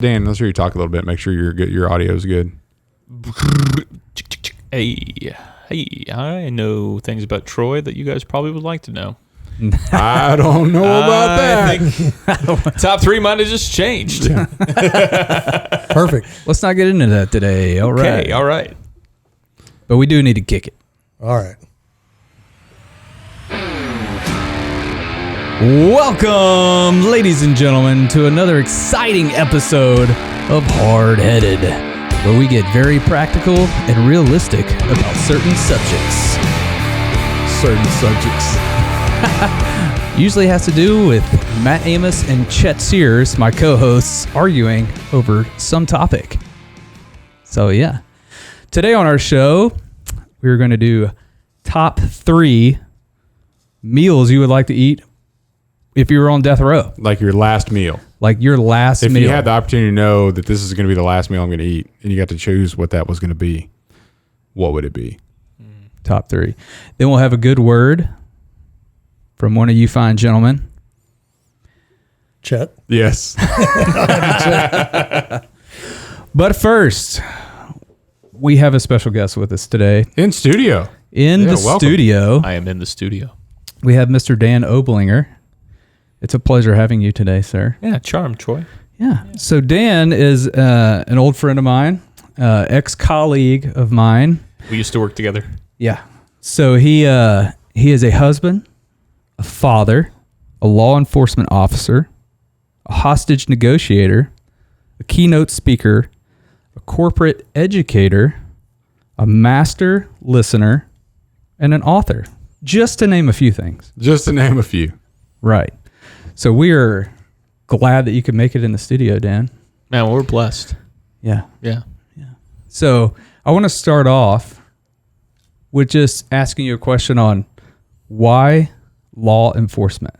Dan, let's hear you talk a little bit. Make sure your audio is good. Hey, I know things about Troy that you guys probably would like to know. I don't know about that. Think top three might have just changed. Yeah. Perfect. Let's not get into that today. All right. Okay, all right. But we do need to kick it. All right. Welcome, ladies and gentlemen, to another exciting episode of Hardheaded, where we get very practical and realistic about certain subjects. Usually has to do with Matt Amos and Chet Sears, my co-hosts, arguing over some topic. So yeah, today on our show, we're going to do top 3 meals you would like to eat if you were on death row. Like your last meal. Like your last meal. If you had the opportunity to know that this is going to be the last meal I'm going to eat, and you got to choose what that was going to be, what would it be? Top 3. Then we'll have a good word from one of you fine gentlemen. Chet. Yes. But first, we have a special guest with us today. In studio. Welcome. Studio. I am in the studio. We have Mr. Dan Oblinger. It's a pleasure having you today, sir. Yeah, charmed, Troy. Yeah. So Dan is an old friend of mine, ex-colleague of mine. We used to work together. Yeah. So he is a husband, a father, a law enforcement officer, a hostage negotiator, a keynote speaker, a corporate educator, a master listener, and an author. Just to name a few things. Just to name a few. Right. So we are glad that you could make it in the studio, Dan. Man, well, we're blessed. Yeah. Yeah. So I want to start off with just asking you a question on why law enforcement?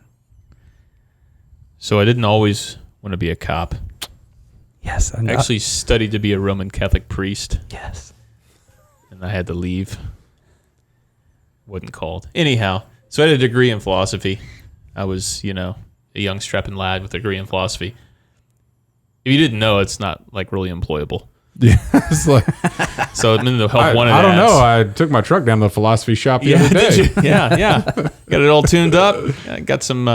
So I didn't always want to be a cop. Yes. I actually studied to be a Roman Catholic priest. Yes. And I had to leave. Wasn't called. Anyhow, so I had a degree in philosophy. I was, a young strapping lad with a degree in philosophy. If you didn't know, it's not like really employable. Yeah. It's like, so I'm in the help wanted I don't ads. know. I took my truck down to the philosophy shop the other day. Did you? Yeah. Got it all tuned up. Got some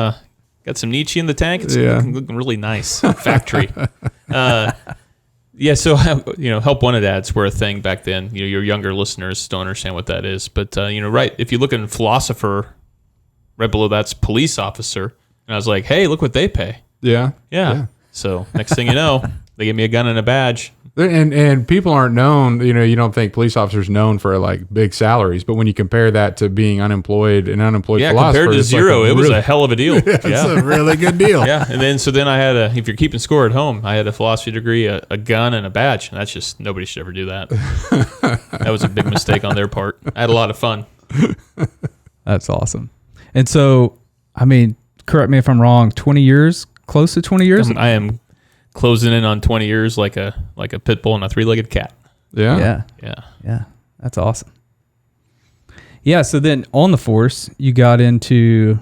Nietzsche in the tank. It's looking really nice. Factory. Yeah, so help wanted ads were a thing back then. Your younger listeners don't understand what that is, but right. If you look in philosopher, right below that's police officer, and I was like, hey, look what they pay. Yeah. So next thing you know, they gave me a gun and a badge. And people aren't known, you don't think police officers known for like big salaries, but when you compare that to being unemployed philosopher, compared to zero, it was a hell of a deal. It's a really good deal. Yeah, and then I had if you're keeping score at home, I had a philosophy degree, a gun, and a badge. And that's just, nobody should ever do that. That was a big mistake on their part. I had a lot of fun. That's awesome. And so, correct me if I'm wrong, 20 years, close to 20 years? I am closing in on 20 years like a pit bull and a 3-legged cat. Yeah. That's awesome. Yeah, so then on the force, you got into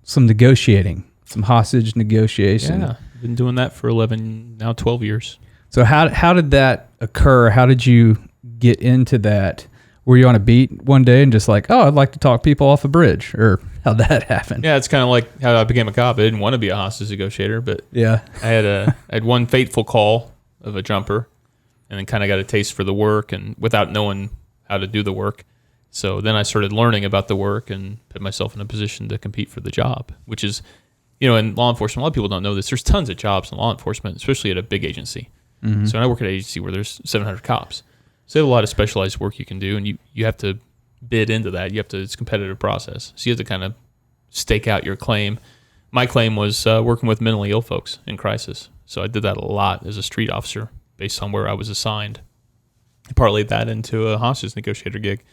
some negotiating, some hostage negotiation. Yeah, been doing that for 12 years. So how did that occur? How did you get into that? Were you on a beat one day and just like, oh, I'd like to talk people off a bridge? Or how'd that happen? Yeah, it's kind of like how I became a cop. I didn't want to be a hostage negotiator, but yeah, I had one fateful call of a jumper, and then kind of got a taste for the work, and without knowing how to do the work. So then I started learning about the work and put myself in a position to compete for the job, which is, in law enforcement, a lot of people don't know this. There's tons of jobs in law enforcement, especially at a big agency. Mm-hmm. So when I work at an agency where there's 700 cops. So you have a lot of specialized work you can do, and you have to bid into that. It's a competitive process. So you have to kind of stake out your claim. My claim was working with mentally ill folks in crisis. So I did that a lot as a street officer based on where I was assigned. I parlayed that into a hostage negotiator gig.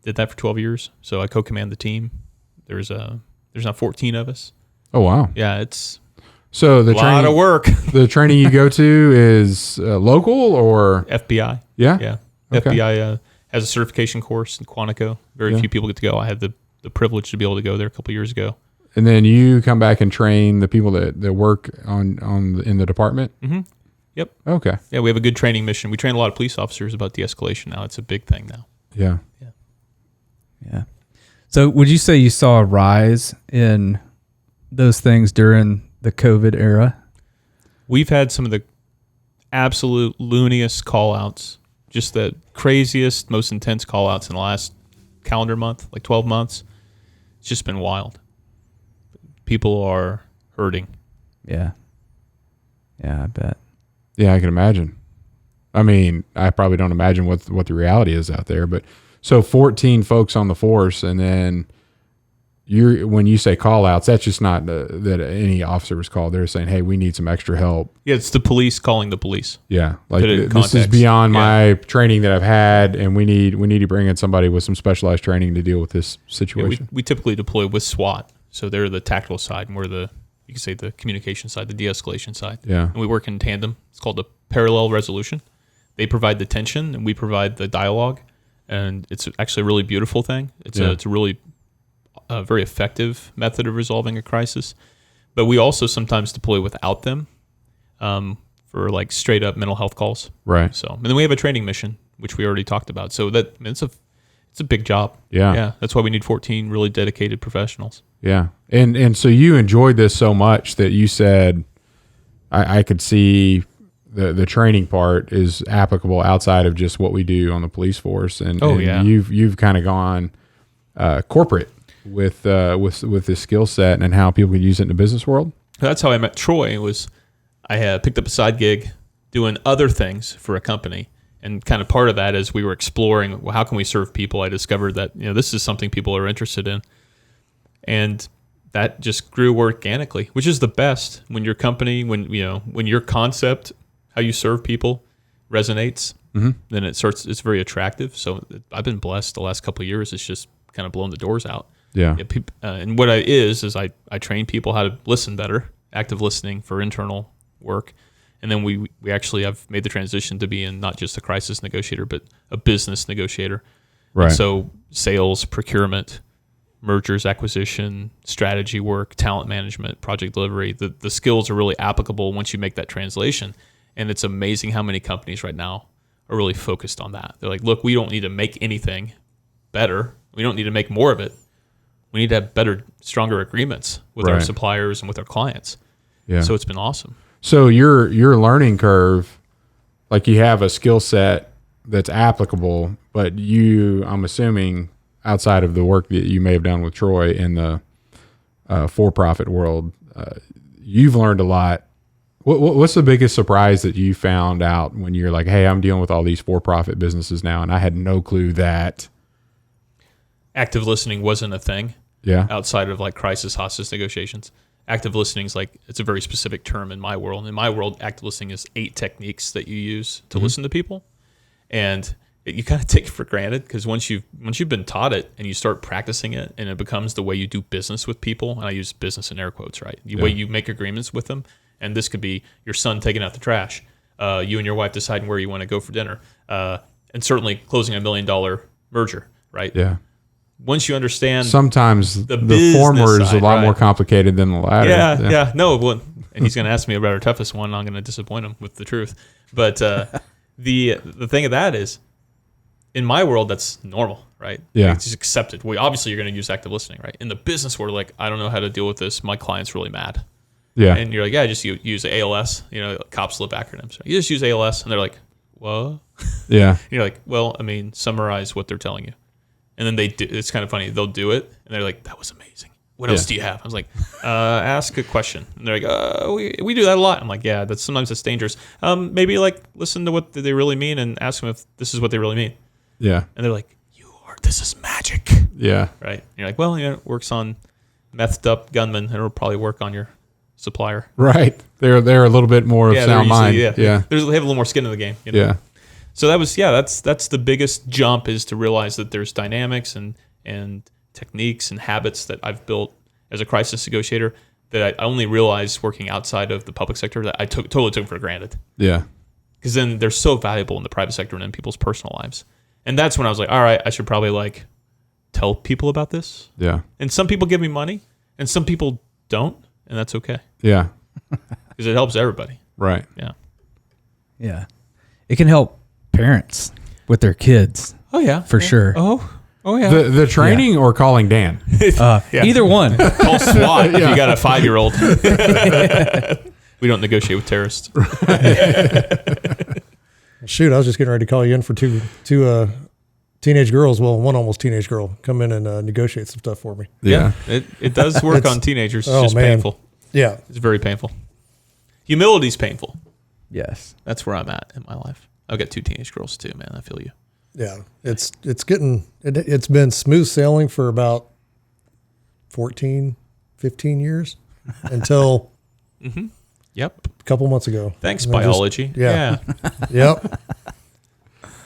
Did that for 12 years. So I co-command the team. There's now 14 of us. Oh, wow. Yeah, it's so the a lot of work. The training you go to is local or? FBI. Yeah? Okay. FBI has a certification course in Quantico. Very few people get to go. I had the privilege to be able to go there a couple years ago. And then you come back and train the people that work in the department? Mm-hmm. Yep. Okay. Yeah, we have a good training mission. We train a lot of police officers about de-escalation now. It's a big thing now. Yeah. Yeah. So would you say you saw a rise in those things during the COVID era? We've had some of the absolute looniest call-outs, just the craziest, most intense call-outs in the last calendar month, like 12 months. It's just been wild. People are hurting. Yeah. Yeah, I bet. Yeah, I can imagine. I mean, I probably don't imagine what the reality is out there, but so 14 folks on the force, and then when you say call outs, that's just not that any officer was called. They're saying, hey, we need some extra help. Yeah, it's the police calling the police. Yeah. Like Put it in this is context. beyond Yeah. my training that I've had, and we need to bring in somebody with some specialized training to deal with this Yeah, situation. we typically deploy with SWAT. So they're the tactical side, and we're you can say the communication side, the de-escalation side. Yeah. And we work in tandem. It's called a parallel resolution. They provide the tension, and we provide the dialogue. And it's actually a really beautiful thing. It's a really very effective method of resolving a crisis. But we also sometimes deploy without them for like straight up mental health calls. Right. So, and then we have a training mission, which we already talked about. So it's a big job. Yeah. Yeah. That's why we need 14 really dedicated professionals. Yeah. And so you enjoyed this so much that you said, I could see the training part is applicable outside of just what we do on the police force. And you've kind of gone corporate with this skill set and how people could use it in the business world. That's how I met Troy. I had picked up a side gig doing other things for a company. And kind of part of that is we were exploring, well, how can we serve people? I discovered that, this is something people are interested in. And that just grew organically, which is the best when your company, when your concept, how you serve people resonates, then it's very attractive. So I've been blessed the last couple of years. It's just kind of blown the doors out. Yeah. And what I train people how to listen better, active listening for internal work. And then we actually have made the transition to being not just a crisis negotiator, but a business negotiator. Right. And so sales, procurement, mergers, acquisition, strategy work, talent management, project delivery, the skills are really applicable once you make that translation. And it's amazing how many companies right now are really focused on that. They're like, look, we don't need to make anything better. We don't need to make more of it. We need to have better, stronger agreements with our suppliers and with our clients. Yeah. So it's been awesome. So your learning curve, like you have a skill set that's applicable, but I'm assuming outside of the work that you may have done with Troy in the for-profit world, you've learned a lot. What's the biggest surprise that you found out when you're like, hey, I'm dealing with all these for-profit businesses now, and I had no clue that Active listening wasn't a thing. Yeah. Outside of like crisis hostage negotiations. Active listening is it's a very specific term in my world. In my world, active listening is 8 techniques that you use to listen to people. And you kind of take it for granted because once you've been taught it and you start practicing it and it becomes the way you do business with people, and I use business in air quotes, right? The way you make agreements with them. And this could be your son taking out the trash, you and your wife deciding where you want to go for dinner, and certainly closing $1 million merger, right? Yeah. Once you understand, sometimes the former is a lot more complicated than the latter. Yeah. No, it wouldn't. And he's going to ask me about our toughest one. And I'm going to disappoint him with the truth. But the thing of that is, in my world, that's normal, right? Yeah. It's just accepted. Obviously, you're going to use active listening, right? In the business world, like, I don't know how to deal with this. My client's really mad. Yeah. And you're like, yeah, just use ALS. Cops love acronyms. You just use ALS. And they're like, what? Yeah. And you're like, well, summarize what they're telling you. And then they do. It's kind of funny. They'll do it, and they're like, "That was amazing. What else do you have?" I was like, "Ask a question." And they're like, "We do that a lot." I'm like, "Yeah, sometimes it's dangerous. Maybe listen to what they really mean and ask them if this is what they really mean." Yeah. And they're like, "This is magic." Yeah. Right. And you're like, "Well, it works on methed up gunmen, and it'll probably work on your supplier." Right. They're a little bit more of sound mind. They Yeah. have a little more skin in the game. Yeah. So that's the biggest jump, is to realize that there's dynamics and techniques and habits that I've built as a crisis negotiator that I only realized working outside of the public sector that I totally took for granted. Yeah. Because then they're so valuable in the private sector and in people's personal lives. And that's when I was like, all right, I should probably tell people about this. Yeah. And some people give me money and some people don't, and that's okay. Yeah. Because it helps everybody. Right. Yeah. Yeah. It can help parents with their kids Oh yeah, for sure. Oh yeah. The training or calling Dan? Yeah. Either one. Call SWAT if you got a 5-year-old. We don't negotiate with terrorists. Shoot, I was just getting ready to call you in for two teenage girls. Well, one almost teenage girl come in and negotiate some stuff for me. Yeah. It does work on teenagers. It's just man. painful. Yeah. It's very painful. Humility's painful. Yes. That's where I'm at in my life. I've got 2 teenage girls too, man. I feel you. Yeah. It's been smooth sailing for about 14, 15 years until Yep. a couple months ago. Thanks, And I biology. yeah. Yep.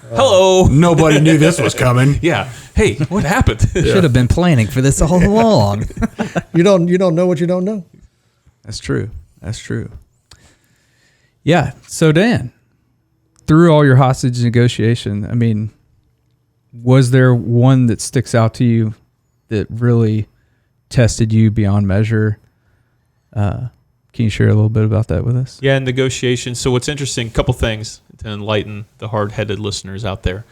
Hello. Nobody knew this was coming. Yeah. Hey, what happened? Should have been planning for this all along. You don't know what you don't know. That's true. That's true. Yeah. So Dan, through all your hostage negotiation, I mean, was there one that sticks out to you that really tested you beyond measure? Can you share a little bit about that with us? Yeah, negotiation. So what's interesting, a couple things to enlighten the hard-headed listeners out there.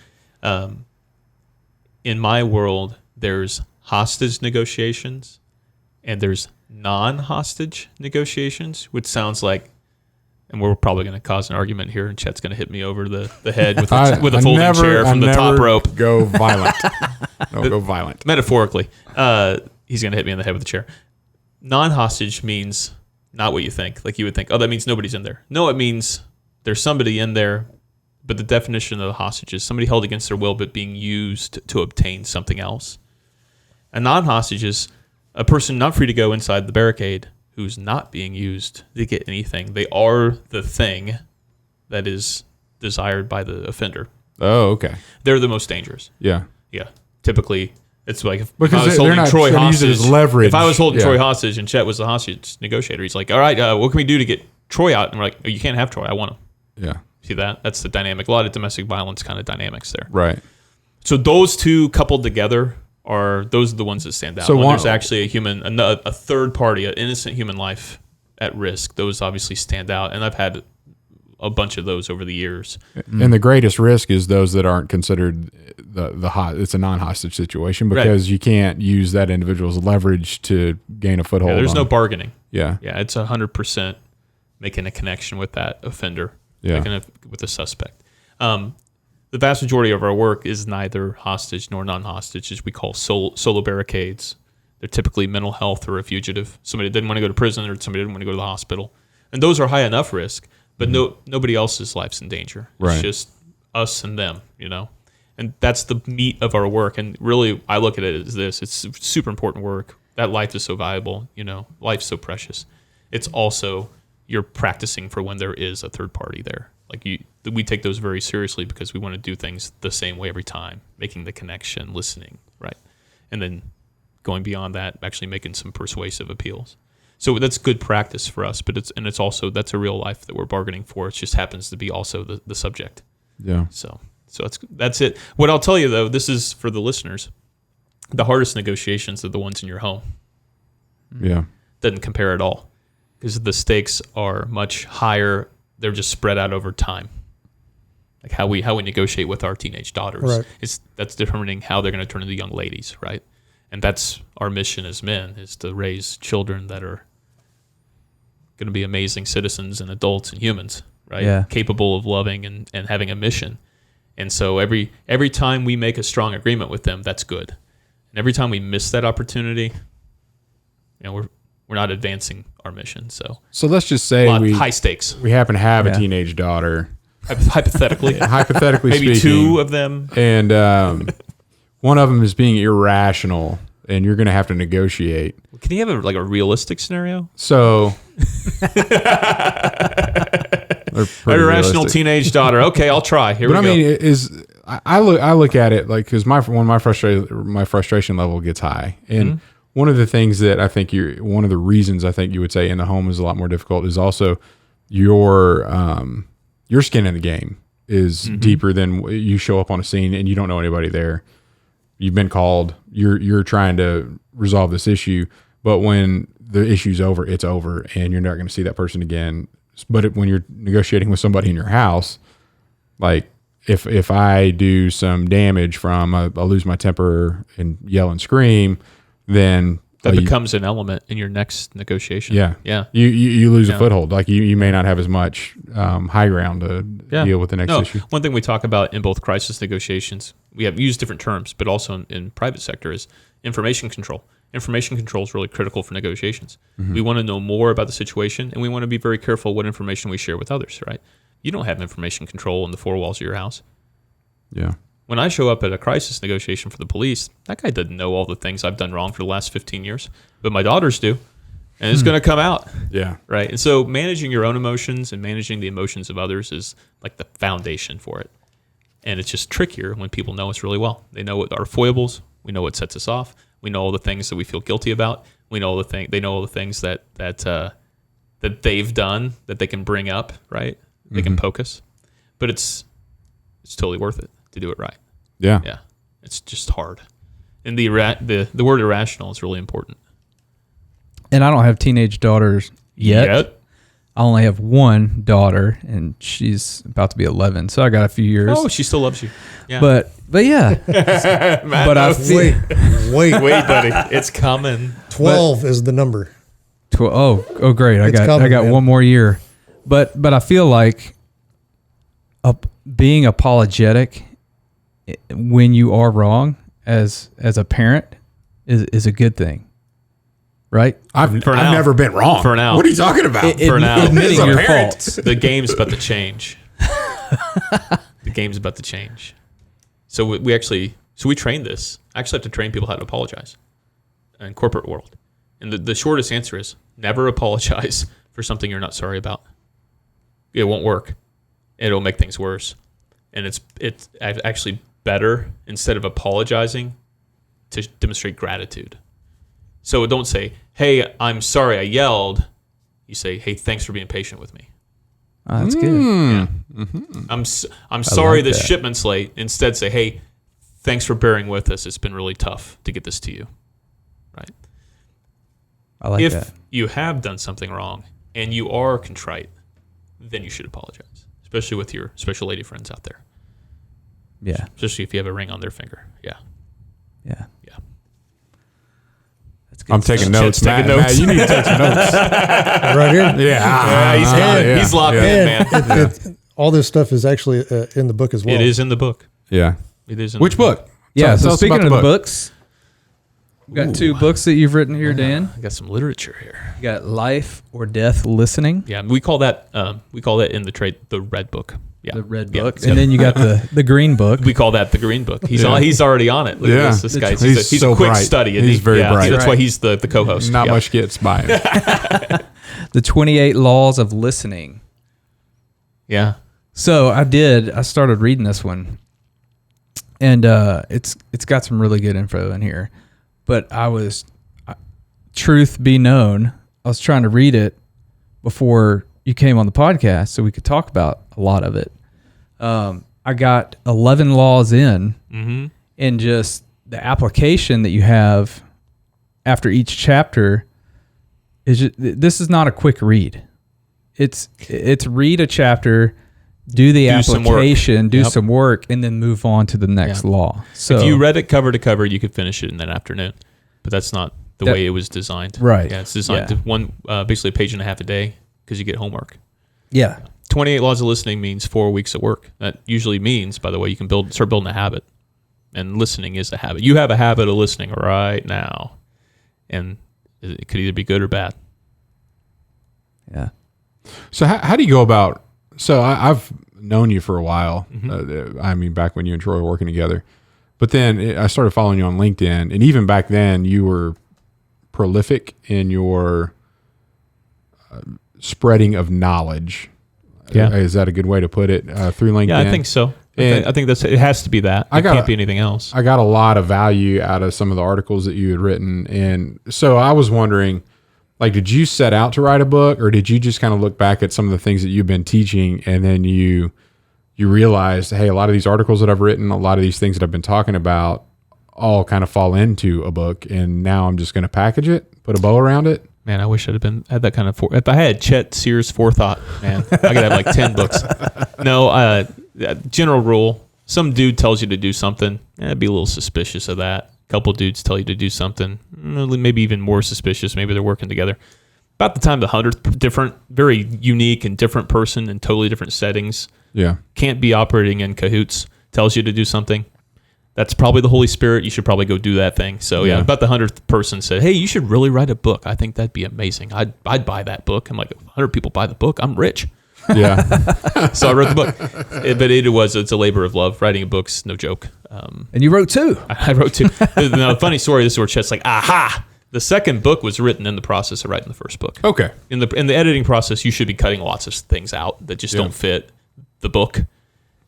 In my world, there's hostage negotiations and there's non-hostage negotiations, which sounds like, and we're probably going to cause an argument here, and Chet's going to hit me over the head with a folding chair from the top rope. Go violent. No, go violent. Metaphorically, he's going to hit me in the head with a chair. Non-hostage means not what you think. Like you would think, oh, that means nobody's in there. No, it means there's somebody in there, but the definition of the hostage is somebody held against their will but being used to obtain something else. A non-hostage is a person not free to go inside the barricade who's not being used to get anything. They are the thing that is desired by the offender. Oh, okay. They're the most dangerous. Yeah. Yeah. Typically, it's like if Because I was they're holding not Troy trying to use it hostage. as leverage. If I was holding Yeah. Troy hostage and Chet was the hostage negotiator, he's like, all right, what can we do to get Troy out? And we're like, oh, you can't have Troy. I want him. Yeah. See that? That's the dynamic. A lot of domestic violence kind of dynamics there. Right. So those two coupled together those are the ones that stand out. So when one- there's actually a third party, an innocent human life at risk, those obviously stand out. And I've had a bunch of those over the years. And the greatest risk is those that aren't considered it's a non-hostage situation because you can't use that individual's leverage to gain a foothold. Yeah, there's no on. bargaining. Yeah. Yeah, it's 100% making a connection with that offender, Yeah. with a suspect. The vast majority of our work is neither hostage nor non-hostage, as we call solo barricades. They're typically mental health or a fugitive. Somebody didn't want to go to prison or somebody didn't want to go to the hospital. And those are high enough risk, but nobody else's life's in danger. Right. It's just us and them, And that's the meat of our work. And really, I look at it as this. It's super important work. That life is so valuable, life's so precious. It's also you're practicing for when there is a third party there. Like we take those very seriously because we want to do things the same way every time, making the connection, listening, right? And then going beyond that, actually making some persuasive appeals. So that's good practice for us, but it's also, that's a real life that we're bargaining for. It just happens to be also the subject. Yeah. So that's it. What I'll tell you though, this is for the listeners. The hardest negotiations are the ones in your home. Yeah. Doesn't compare at all because the stakes are much higher. They're just spread out over time. Like how we negotiate with our teenage daughters. Right. That's determining how they're going to turn into young ladies, right? And that's our mission as men, is to raise children that are going to be amazing citizens and adults and humans, right? Yeah. Capable of loving and having a mission. And so every time we make a strong agreement with them, that's good. And every time we miss that opportunity, we're not advancing our mission. So let's just say high stakes. we happen to have a teenage daughter. Hypothetically. Hypothetically Maybe speaking. 2 of them. And one of them is being irrational, and you're going to have to negotiate. Can you have a realistic scenario? So, An irrational teenage daughter. Okay, I'll try. Here we go. But I mean, I look at it like because my frustration level gets high, and one of the things that I think one of the reasons I think you would say in the home is a lot more difficult is also your skin in the game is deeper than you show up on a scene and you don't know anybody there. You've been called. You're trying to resolve this issue, but when the issue's over, it's over, and you're not going to see that person again. But when you're negotiating with somebody in your house, like if I do some damage from I lose my temper and yell and scream, then that becomes an element in your next negotiation. Yeah. Yeah. You lose a foothold. Like you may not have as much high ground to deal with the next issue. One thing we talk about in both crisis negotiations, we have used different terms, but also in private sector is information control. Information control is really critical for negotiations. Mm-hmm. We want to know more about the situation, and we want to be very careful what information we share with others, right? You don't have information control in the four walls of your house. Yeah. When I show up at a crisis negotiation for the police, that guy doesn't know all the things I've done wrong for the last 15 years, but my daughters do, and it's going to come out. Yeah. Right. And so managing your own emotions and managing the emotions of others is like the foundation for it. And it's just trickier when people know us really well. They know what our foibles. We know what sets us off. We know all the things that we feel guilty about. We know all the they know all the things that they've done that they can bring up. Right. They can poke us, but it's totally worth it to do it right. Yeah. Yeah. It's just hard. And the word irrational is really important. And I don't have teenage daughters yet. I only have one daughter, and she's about to be 11, so I got a few years. Oh, she still loves you. Yeah. But yeah. But I feel, Wait, buddy. It's coming. 12 is the number. Oh, great! I It's got coming, man. one more year. But I feel like being apologetic when you are wrong as a parent is a good thing, right? I've never been wrong. For now. What are you talking about? For now. Admitting As a your parent. faults. The game's about to change. The game's about to change. So we train this. I actually have to train people how to apologize in corporate world. And the shortest answer is never apologize for something you're not sorry about. It won't work. It'll make things worse. And it's actually better, instead of apologizing, to demonstrate gratitude. So don't say, "Hey, I'm sorry I yelled." You say, "Hey, thanks for being patient with me." Oh, that's good. Yeah. I'm sorry like this that. shipment's late. Instead, say, "Hey, thanks for bearing with us. It's been really tough to get this to you." Right? I like If that. you have done something wrong and you are contrite, then you should apologize, especially with your special lady friends out there. Yeah. Especially if you have a ring on their finger. Yeah. Yeah. Yeah. That's good. I'm taking notes. Chet's taking Matt, notes. you need to take some notes. Right here. Yeah. He's got it. He's locked in, man. All this stuff is actually in the book as well. It is in the book. Yeah. It is in Which the book. book? Yeah. Tell So us speaking about of the the book. books, we've got two books that you've written here, Dan. I got some literature here. You got Life or Death Listening, Yeah, we call that in the trade the red book. Yeah, the red Yeah. book, and then you got the green book. we call that the green book. He's Yeah. He's already on it. Look Yeah. at this guy. He's He's so a quick bright. study. Isn't He's he? very bright. That's why Right. he's the co-host. Not Yeah. much gets by him. The 28 Laws of Listening. Yeah. So I started reading this one, and it's got some really good info in here. But truth be known, I was trying to read it before you came on the podcast so we could talk about a lot of it. I got 11 laws in, and just the application that you have after each chapter this is not a quick read. It's read a chapter, do the application, do some work, and then move on to the next law. So if you read it cover to cover, you could finish it in that afternoon. But that's not the way it was designed. Right. Yeah, it's designed to basically a page and a half a day because you get homework. Yeah. 28 laws of listening means 4 weeks of work. That usually means, by the way, you can start building a habit. And listening is a habit. You have a habit of listening right now. And it could either be good or bad. Yeah. So how do you go about? So I've known you for a while. I mean, back when you and Troy were working together. But then I started following you on LinkedIn, and even back then, you were prolific in your spreading of knowledge. Yeah, is that a good way to put it? Through LinkedIn. Yeah, I think so. And I think it has to be that. It can't be anything else. I got a lot of value out of some of the articles that you had written, and so I was wondering, like, did you set out to write a book, or did you just kind of look back at some of the things that you've been teaching, and then you realized, hey, a lot of these articles that I've written, a lot of these things that I've been talking about, all kind of fall into a book, and now I'm just going to package it, put a bow around it? Man, I wish I'd had that kind of. If I had Chet Sears forethought, man, I could have like 10 books. No, general rule: some dude tells you to do something, be a little suspicious of that. A couple dudes tell you to do something, maybe even more suspicious. Maybe they're working together. About the time the 100th different, very unique and different person in totally different settings. Yeah, can't be operating in cahoots. Tells you to do something. That's probably the Holy Spirit. You should probably go do that thing. So yeah, about the 100th person said, "Hey, you should really write a book. I think that'd be amazing. I'd buy that book." I'm like, 100 people buy the book. I'm rich. Yeah. So I wrote the book. It's a labor of love. Writing a book's no joke. And you wrote 2. I wrote 2. Now, funny story. This is where Chet's like, aha. The second book was written in the process of writing the first book. Okay. In the editing process, you should be cutting lots of things out that just don't fit the book.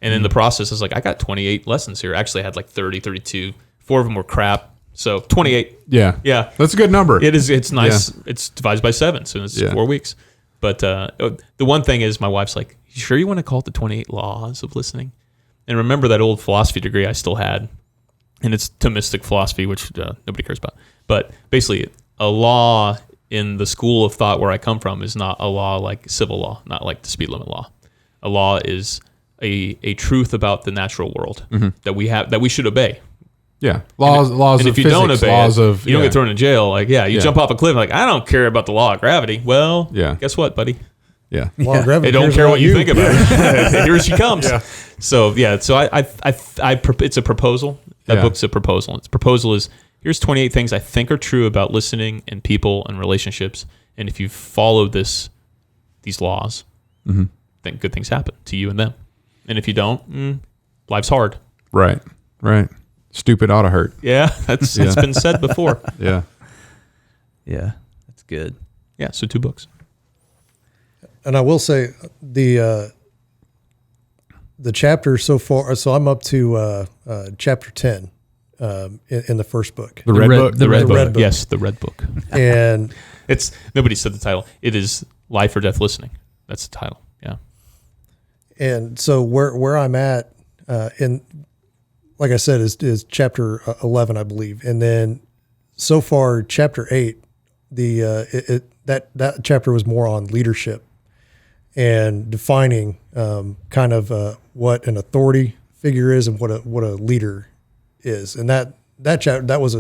And in the process, I was like, I got 28 lessons here. Actually, I had like 30, 32. 4 of them were crap. So 28. Yeah. Yeah. That's a good number. It is. It's nice. Yeah. It's divided by 7. So it's 4 weeks. But the one thing is my wife's like, you sure you want to call it the 28 laws of listening? And remember that old philosophy degree I still had. And it's Thomistic philosophy, which nobody cares about. But basically, a law in the school of thought where I come from is not a law like civil law, not like the speed limit law. A law is a truth about the natural world that we should obey. Yeah, laws and of if you physics, don't obey laws it, of you don't get thrown in jail. Like, you jump off a cliff, like, I don't care about the law of gravity. Well, guess what, buddy? Yeah, Law of gravity They don't cares care about what you think about it. Here she comes. Yeah. So it's a proposal. That book's a proposal. Its proposal is, here's 28 things I think are true about listening and people and relationships. And if you follow these laws, then good things happen to you and them. And if you don't, life's hard. Right. Stupid ought to hurt. Yeah, it's been said before. Yeah. Yeah, that's good. Yeah, so 2 books. And I will say the chapter so far. So I'm up to chapter 10 in the first book. The red book. The red book. book. Yes, the red book. And It's nobody said the title. It is Life or Death Listening. That's the title. Yeah. And so where I'm at in, like I said, is chapter 11, I believe. And then so far, chapter 8, that chapter was more on leadership and defining kind of what an authority figure is and what a leader is. And that chapter, that was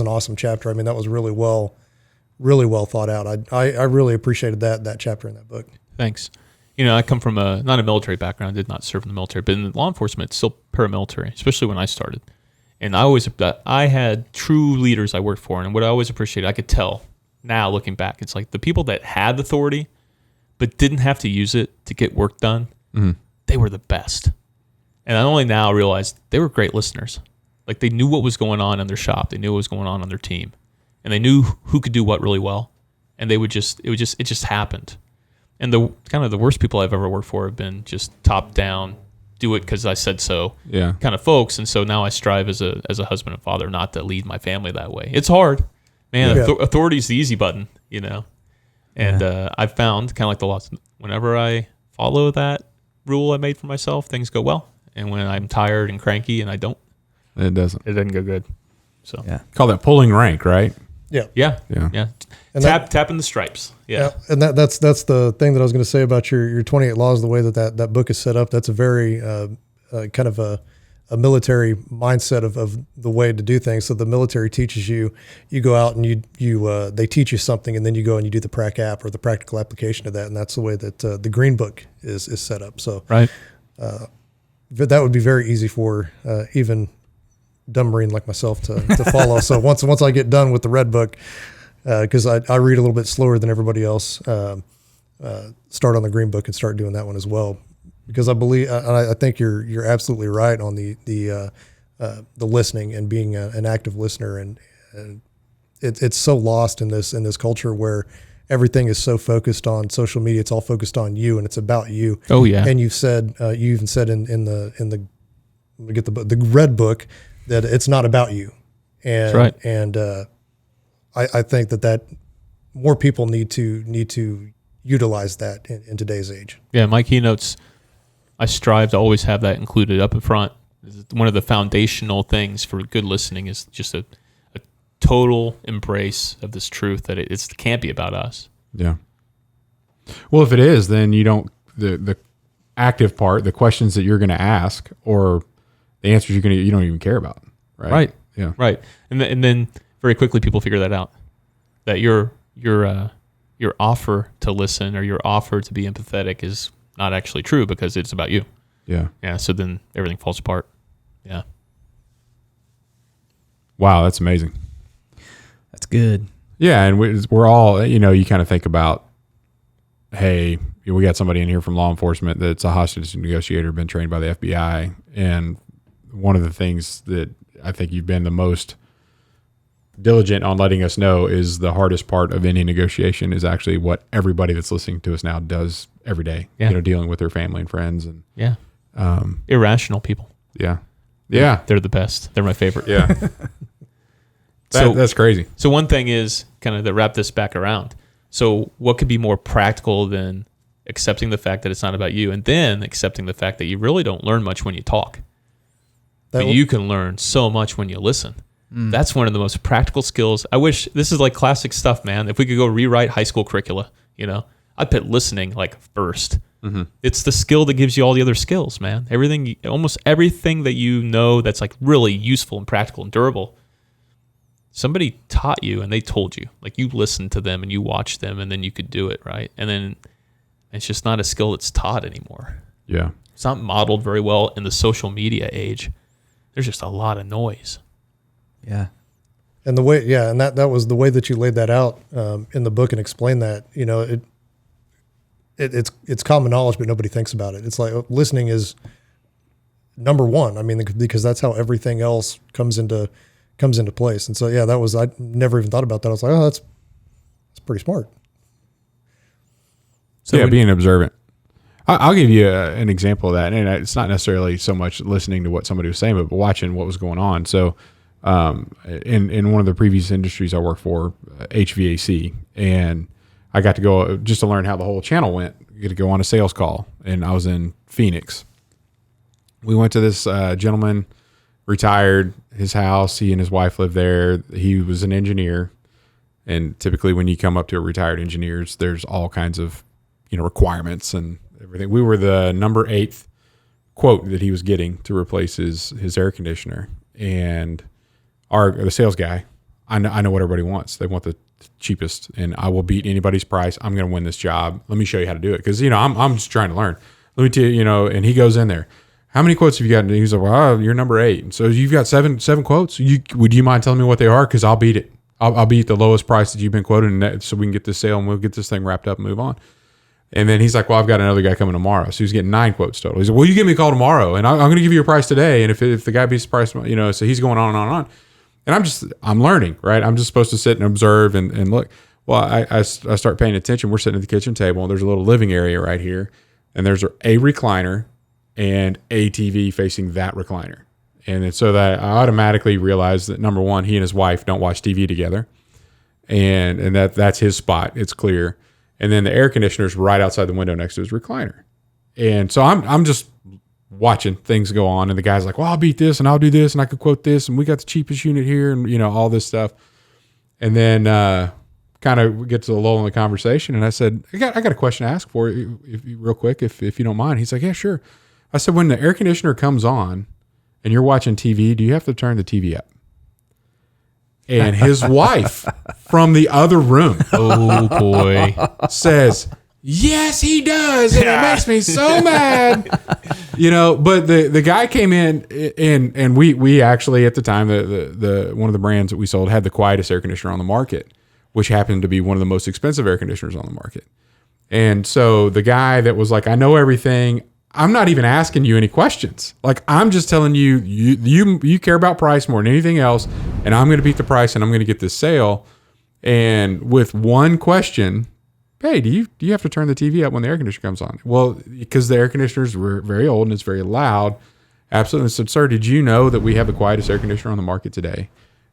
an awesome chapter. I mean, that was really well thought out. I really appreciated that chapter in that book. Thanks. I come from not a military background. I did not serve in the military, but in law enforcement, it's still paramilitary, especially when I started. And I had true leaders I worked for, and what I always appreciated, I could tell now looking back, it's like the people that had authority but didn't have to use it to get work done, they were the best. And I only now realized they were great listeners. Like, they knew what was going on in their shop. They knew what was going on their team. And they knew who could do what really well. And it just happened. And the kind of the worst people I've ever worked for have been just top down, do it because I said so kind of folks. And so now I strive as a husband and father not to lead my family that way. It's hard. Man, authority is the easy button, And I've found, kind of like the laws, whenever I follow that rule I made for myself, things go well. And when I'm tired and cranky and I don't, it doesn't go good. So call that pulling rank, right? Yeah. And tapping the stripes. Yeah. And that's the thing that I was going to say about your 28 laws, the way that book is set up. That's a very kind of a military mindset of the way to do things. So the military teaches you go out and they teach you something, and then you go and you do the prac app or the practical application of that. And that's the way that the green book is set up. So that would be very easy for even dumb Marine like myself to follow. So once I get done with the red book, because I read a little bit slower than everybody else, start on the green book and start doing that one as well. Because I believe, and I think you're absolutely right on the listening and being an active listener, and it's so lost in this culture where everything is so focused on social media. It's all focused on you, and it's about you. Oh yeah. And you even said in the red book that it's not about you. And that's right. And I think that more people need to utilize that in today's age. Yeah, my keynotes, I strive to always have that included up in front. One of the foundational things for good listening is just a total embrace of this truth that it can't be about us. Yeah. Well, if it is, then you don't, the active part, the questions that you're going to ask or the answers you don't even care about. Right. Right. Yeah. Right. And then very quickly people figure that out, that your offer to listen or your offer to be empathetic is not actually true because it's about you. Yeah. Yeah. So then everything falls apart. Yeah. Wow. That's amazing. That's good. Yeah. And we're all, you kind of think about, hey, we got somebody in here from law enforcement that's a hostage negotiator, been trained by the FBI. And one of the things that I think you've been the most diligent on letting us know is the hardest part of any negotiation is actually what everybody that's listening to us now does every day, dealing with their family and friends. And irrational people. Yeah. Yeah. They're the best. They're my favorite. Yeah. That's crazy. So one thing is kind of to wrap this back around. So what could be more practical than accepting the fact that it's not about you and then accepting the fact that you really don't learn much when you talk? But you can learn so much when you listen. That's one of the most practical skills. I wish this is like classic stuff, man. If we could go rewrite high school curricula, I'd put listening like first. Mm-hmm. It's the skill that gives you all the other skills, man. Almost everything that that's like really useful and practical and durable. Somebody taught you and they told you, like you listened to them and you watched them and then you could do it, right? And then it's just not a skill that's taught anymore. Yeah. It's not modeled very well in the social media age. There's just a lot of noise. Yeah. And that was the way that you laid that out in the book and explained that, it's common knowledge, but nobody thinks about it. It's like listening is number one. I mean, because that's how everything else comes into place. And so, I never even thought about that. I was like, oh, that's pretty smart. So being observant. I'll give you an example of that. And it's not necessarily so much listening to what somebody was saying, but watching what was going on. So in one of the previous industries I worked for, HVAC, and I got to go just to learn how the whole channel went, get to go on a sales call. And I was in Phoenix. We went to this gentleman, retired, his house. He and his wife lived there. He was an engineer. And typically when you come up to a retired engineers, there's all kinds of, requirements and everything. We were the number 8 quote that he was getting to replace his air conditioner. And the sales guy, I know what everybody wants. They want the cheapest, and I will beat anybody's price. I'm going to win this job. Let me show you how to do it. Because, I'm just trying to learn. Let me tell you, and he goes in there. How many quotes have you got? And he's like, well, you're number 8. So you've got seven quotes. Would you mind telling me what they are? Because I'll beat it. I'll beat the lowest price that you've been quoted, and so we can get this sale and we'll get this thing wrapped up and move on. And then he's like, well, I've got another guy coming tomorrow. So he's getting 9 quotes total. He's like, well, you give me a call tomorrow, and I'm going to give you a price today. And if the guy beats the price, so he's going on and on and on. And I'm learning, right? I'm just supposed to sit and observe and look. Well, I start paying attention. We're sitting at the kitchen table, and there's a little living area right here. And there's a recliner and a TV facing that recliner. And then so that I automatically realized that, number one, he and his wife don't watch TV together. And that's his spot. It's clear. And then the air conditioner's right outside the window next to his recliner. And so I'm just watching things go on. And the guy's like, well, I'll beat this and I'll do this and I could quote this. And we got the cheapest unit here and, all this stuff. And then kind of get to the lull in the conversation. And I said, I got a question to ask for you real quick, if you don't mind. He's like, yeah, sure. I said, when the air conditioner comes on and you're watching TV, do you have to turn the TV up? And his wife from the other room, oh boy, says, yes, he does. And it makes me so mad. But the guy came in and we actually at the time, the one of the brands that we sold had the quietest air conditioner on the market, which happened to be one of the most expensive air conditioners on the market. And so the guy that was like, I know everything. I'm not even asking you any questions. Like, I'm just telling you, you care about price more than anything else, and I'm going to beat the price, and I'm going to get this sale. And with one question, hey, do you have to turn the TV up when the air conditioner comes on? Well, because the air conditioners were very old and it's very loud. Absolutely. I said, sir, did you know that we have the quietest air conditioner on the market today?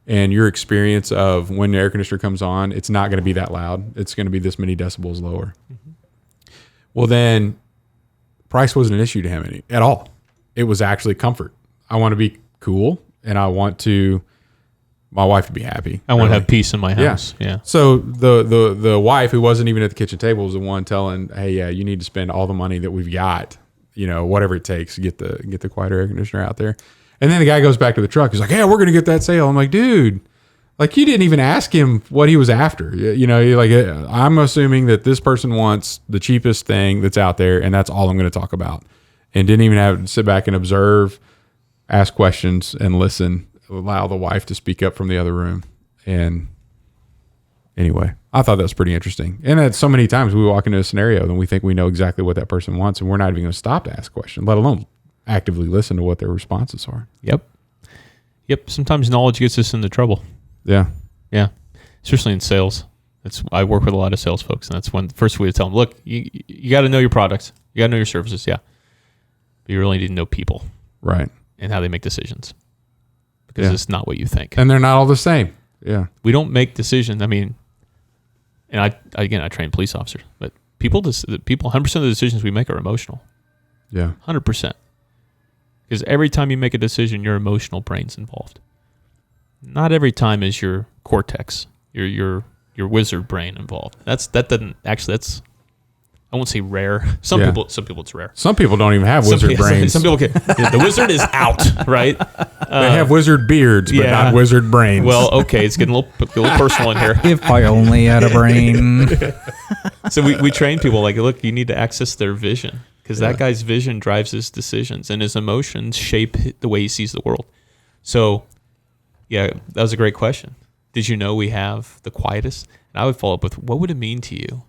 And your experience of when the air conditioner comes on, it's not going to be that loud. It's going to be this many decibels lower. Mm-hmm. Well, then price wasn't an issue to him at all. It was actually comfort. I want to be cool and I want to my wife would be happy. I want to really. have peace in my house. Yeah. So the wife who wasn't even at the kitchen table was the one telling, hey, yeah, you need to spend all the money that we've got, whatever it takes to get the quiet air conditioner out there. And then the guy goes back to the truck. He's like, yeah, we're going to get that sale. I'm like, dude, like you didn't even ask him what he was after. You're like, I'm assuming that this person wants the cheapest thing that's out there, and that's all I'm going to talk about. And didn't even have to sit back and observe, ask questions, and listen, allow the wife to speak up from the other room. And anyway, I thought that was pretty interesting. And that so many times we walk into a scenario and we think we know exactly what that person wants, and we're not even going to stop to ask questions, let alone actively listen to what their responses are. Yep. Sometimes knowledge gets us into trouble. Yeah. Yeah. Especially in sales. I work with a lot of sales folks, and that's when the first way to tell them, look, you got to know your products. You got to know your services. Yeah. But you really need to know people. Right. And how they make decisions. Because it's not what you think. And they're not all the same. Yeah. We don't make decisions. I mean, and I train police officers, but people, 100% of the decisions we make are emotional. Yeah. 100%. Because every time you make a decision, your emotional brain's involved. Not every time is your cortex, your wizard brain involved. That's I won't say rare. Some people it's rare. Some people don't even have wizard brains. Some people can. The wizard is out, right? They have wizard beards, but not wizard brains. Well, okay, it's getting a little personal in here. If I only had a brain. So we train people like, look, you need to access their vision. Because that guy's vision drives his decisions, and his emotions shape the way he sees the world. So, yeah, that was a great question. Did you know we have the quietest? And I would follow up with, what would it mean to you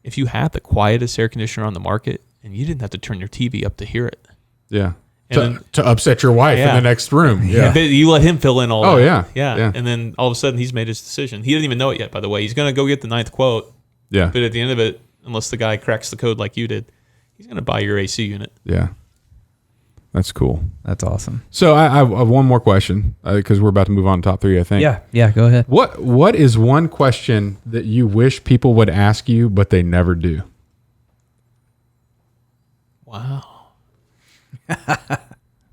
if you had the quietest air conditioner on the market and you didn't have to turn your TV up to hear it? Yeah. To upset your wife in the next room. Yeah. You let him fill in all that. Oh, yeah. Yeah. And then all of a sudden he's made his decision. He didn't even know it yet, by the way. He's going to go get the 9th quote. Yeah. But at the end of it, unless the guy cracks the code like you did, he's going to buy your AC unit. Yeah. That's cool. That's awesome. So I have one more question because we're about to move on to top 3, I think. Yeah, go ahead. What is one question that you wish people would ask you, but they never do? Wow.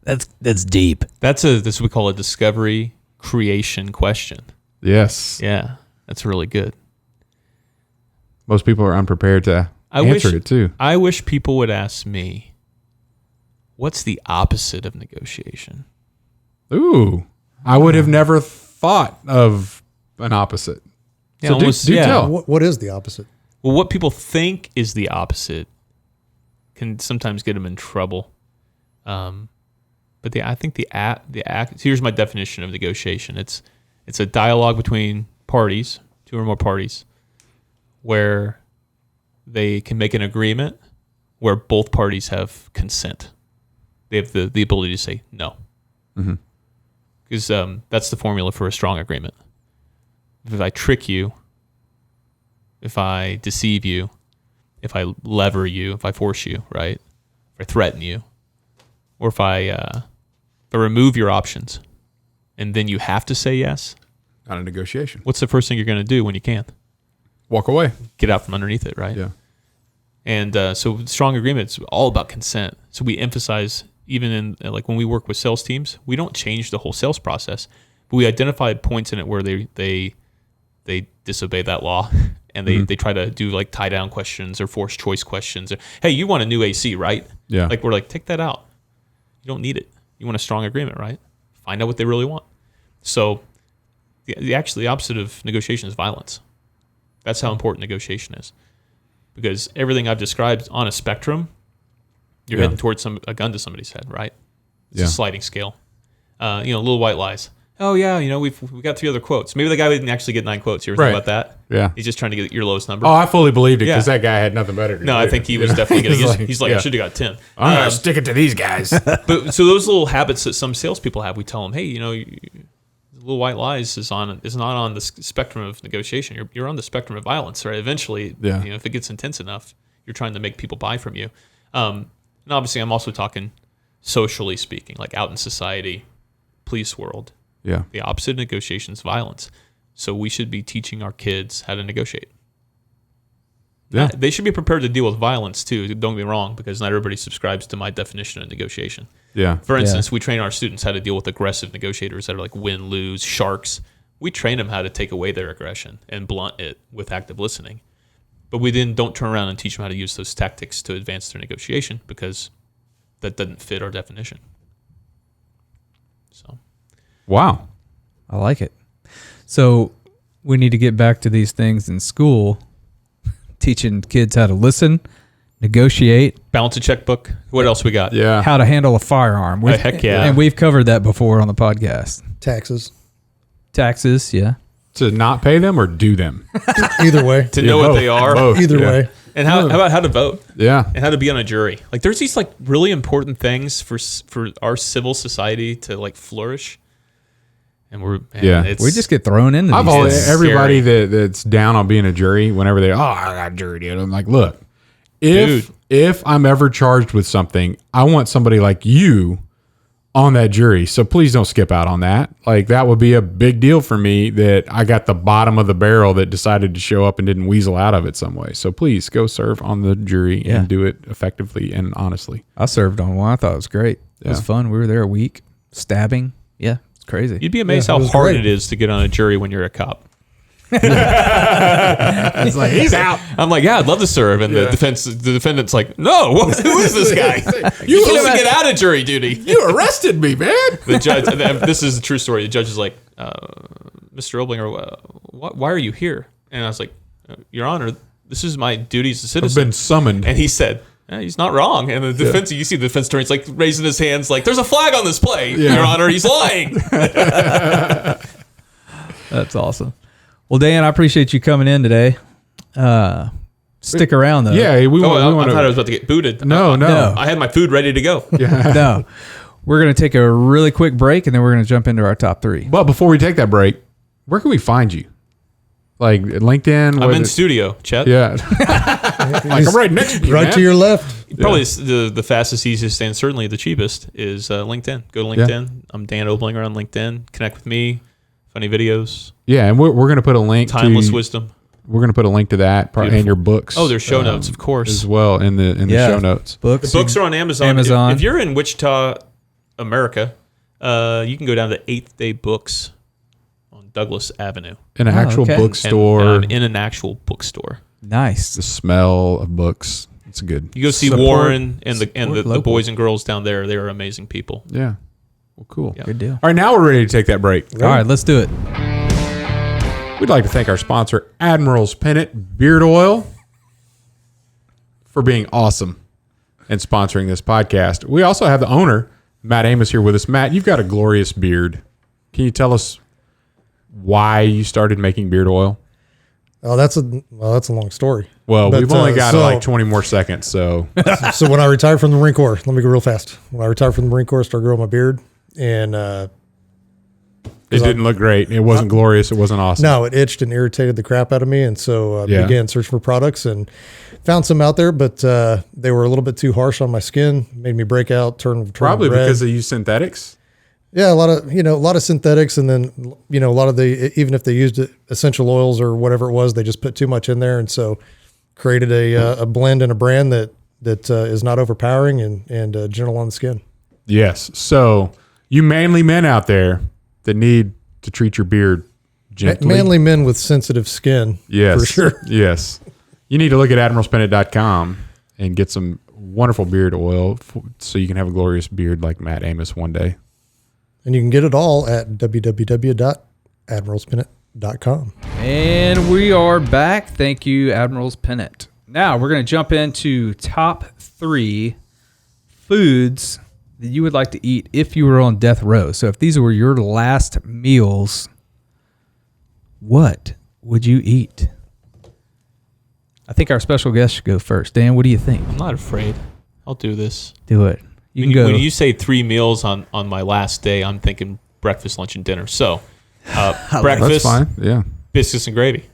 That's deep. That's what we call a discovery creation question. Yes. Yeah, that's really good. Most people are unprepared to answer it too. I wish people would ask me, what's the opposite of negotiation? Ooh, I would have never thought of an opposite. Yeah, so do tell. What is the opposite? Well, what people think is the opposite can sometimes get them in trouble. But I think the act. Here's my definition of negotiation. It's a dialogue between parties, 2 or more parties, where they can make an agreement where both parties have consent. They have the ability to say no. Because that's the formula for a strong agreement. If I trick you, if I deceive you, if I lever you, if I force you, right? If I threaten you, or if I remove your options, and then you have to say yes. Not a negotiation. What's the first thing you're going to do when you can't? Walk away. Get out from underneath it, right? Yeah. And so strong agreements all about consent. So we emphasize, even in like when we work with sales teams, we don't change the whole sales process, but we identify points in it where they disobey that law, and they try to do like tie down questions or forced choice questions. Or, hey, you want a new AC, right? Yeah. Like we're like, take that out. You don't need it. You want a strong agreement, right? Find out what they really want. So the opposite of negotiation is violence. That's how important negotiation is. Because everything I've described on a spectrum, you're heading towards a gun to somebody's head, right? It's a sliding scale. Little white lies. Oh yeah, we got 3 other quotes. Maybe the guy didn't actually get 9 quotes. You ever think about that? Yeah. He's just trying to get your lowest number. Oh, I fully believed it because that guy had nothing better to do. No, I think he was definitely getting. He's like, I should have got 10. I'm gonna stick it to these guys. But so those little habits that some salespeople have, we tell them, hey, little white lies is not on the spectrum of negotiation. You're on the spectrum of violence, right? Eventually, if it gets intense enough, you're trying to make people buy from you. And obviously, I'm also talking socially speaking, like out in society, police world. Yeah. The opposite of negotiation is violence. So we should be teaching our kids how to negotiate. Yeah. They should be prepared to deal with violence too. Don't get me wrong, because not everybody subscribes to my definition of negotiation. Yeah. For instance, we train our students how to deal with aggressive negotiators that are like win, lose, sharks. We train them how to take away their aggression and blunt it with active listening. But we then don't turn around and teach them how to use those tactics to advance their negotiation, because that doesn't fit our definition. So, Wow. I like it. So we need to get back to these things in school, teaching kids how to listen, negotiate, balance a checkbook. What else we got? Yeah. how to handle a firearm. Heck yeah. And we've covered that before on the podcast. Taxes. Taxes, yeah. To not pay them or do them? Either way. To know what they are. Both. Either Yeah. way. And how about how to vote? Yeah. And how to be on a jury. Like, there's these like really important things for our civil society to like flourish. And We just get thrown into I've these always, things. everybody that's down on being a jury, whenever I got a jury, dude. I'm like, look, if I'm ever charged with something, I want somebody like you on that jury. So please don't skip out on that. Like, that would be a big deal for me that I got the bottom of the barrel that decided to show up and didn't weasel out of it some way. So please go serve on the jury Yeah. and do it effectively and honestly. I served on one. I thought it was great. It was Yeah. fun. We were there a week. Stabbing. Yeah, it's crazy. You'd be amazed Yeah, it how was hard great. it is to get on a jury when you're a cop. It's like, he's out. I'm like, yeah, I'd love to serve, and the defendant's like, no, who is this guy? You're supposed to get out of jury duty. You arrested me, man. The judge. This is a true story. The judge is like, Mr. Oblinger, why are you here? And I was like, Your Honor, this is my duty as a I've citizen. been summoned. And he said, he's not wrong. And the defense, you see the defense attorney's like raising his hands, like, there's a flag on this play, Your Honor. He's lying. That's awesome. Well, Dan, I appreciate you coming in today. Stick around, though. Yeah, we I want thought I was about to get booted. No. I had my food ready to go. No. We're going to take a really quick break, and then we're going to jump into our top three. But before we take that break, where can we find you? Like LinkedIn? I'm in studio, Chet. Yeah. Like, I'm right next to you, Right man. to your left. Probably the fastest, easiest, and certainly the cheapest is LinkedIn. Go to LinkedIn. Yeah. I'm Dan Oblinger on LinkedIn. Connect with me. Funny videos. Yeah, and we're going to put a link Timeless to wisdom. We're going to put a link to that and your books. Oh, there's show notes, of course. as well in the show notes. Books. The books are on Amazon. Amazon. If you're in Wichita, America, you can go down to 8th Day Books on Douglas Avenue. In an actual okay. bookstore. And I'm in an actual bookstore. Nice. The smell of books. It's good. You go see Support- Warren and the local. boys and girls down there. They are amazing people. Yeah. Well, cool. Yeah. Good deal. All right, now we're ready to take that break. All right, let's do it. We'd like to thank our sponsor, Admiral's Pennant Beard Oil, for being awesome and sponsoring this podcast. We also have the owner, Matt Amos, here with us. Matt, you've got a glorious beard. Can you tell us why you started making beard oil? Oh, that's a long story. Well, But, we've only got so- like 20 more seconds, so So when I retired from the Marine Corps, let me go real fast. When I retired from the Marine Corps, I started growing my beard, and it didn't look great. It wasn't glorious. It wasn't awesome. no, it itched and irritated the crap out of me, and so I Yeah. began searching for products and found some out there, but they were a little bit too harsh on my skin, made me break out, turn Probably red. because they use synthetics. Yeah, a lot of synthetics, and then a lot of the, even if they used essential oils or whatever it was, they just put too much in there, and so created a blend and a brand that is not overpowering and gentle on the skin. Yes. So you manly men out there that need to treat your beard gently. Manly men with sensitive skin, Yes. for sure. Yes. You need to look at admiralspennant.com and get some wonderful beard oil so you can have a glorious beard like Matt Amos one day. And you can get it all at www.admiralspennant.com. And we are back. Thank you, Admiral's Pennant. Now we're going to jump into top 3 foods that you would like to eat if you were on death row. So if these were your last meals, what would you eat? I think our special guest should go first. Dan, what do you think? I'm not afraid. I'll do this. Do it. You When can go. when you say 3 meals on my last day, I'm thinking breakfast, lunch, and dinner. So breakfast, That's fine. Yeah. biscuits and gravy.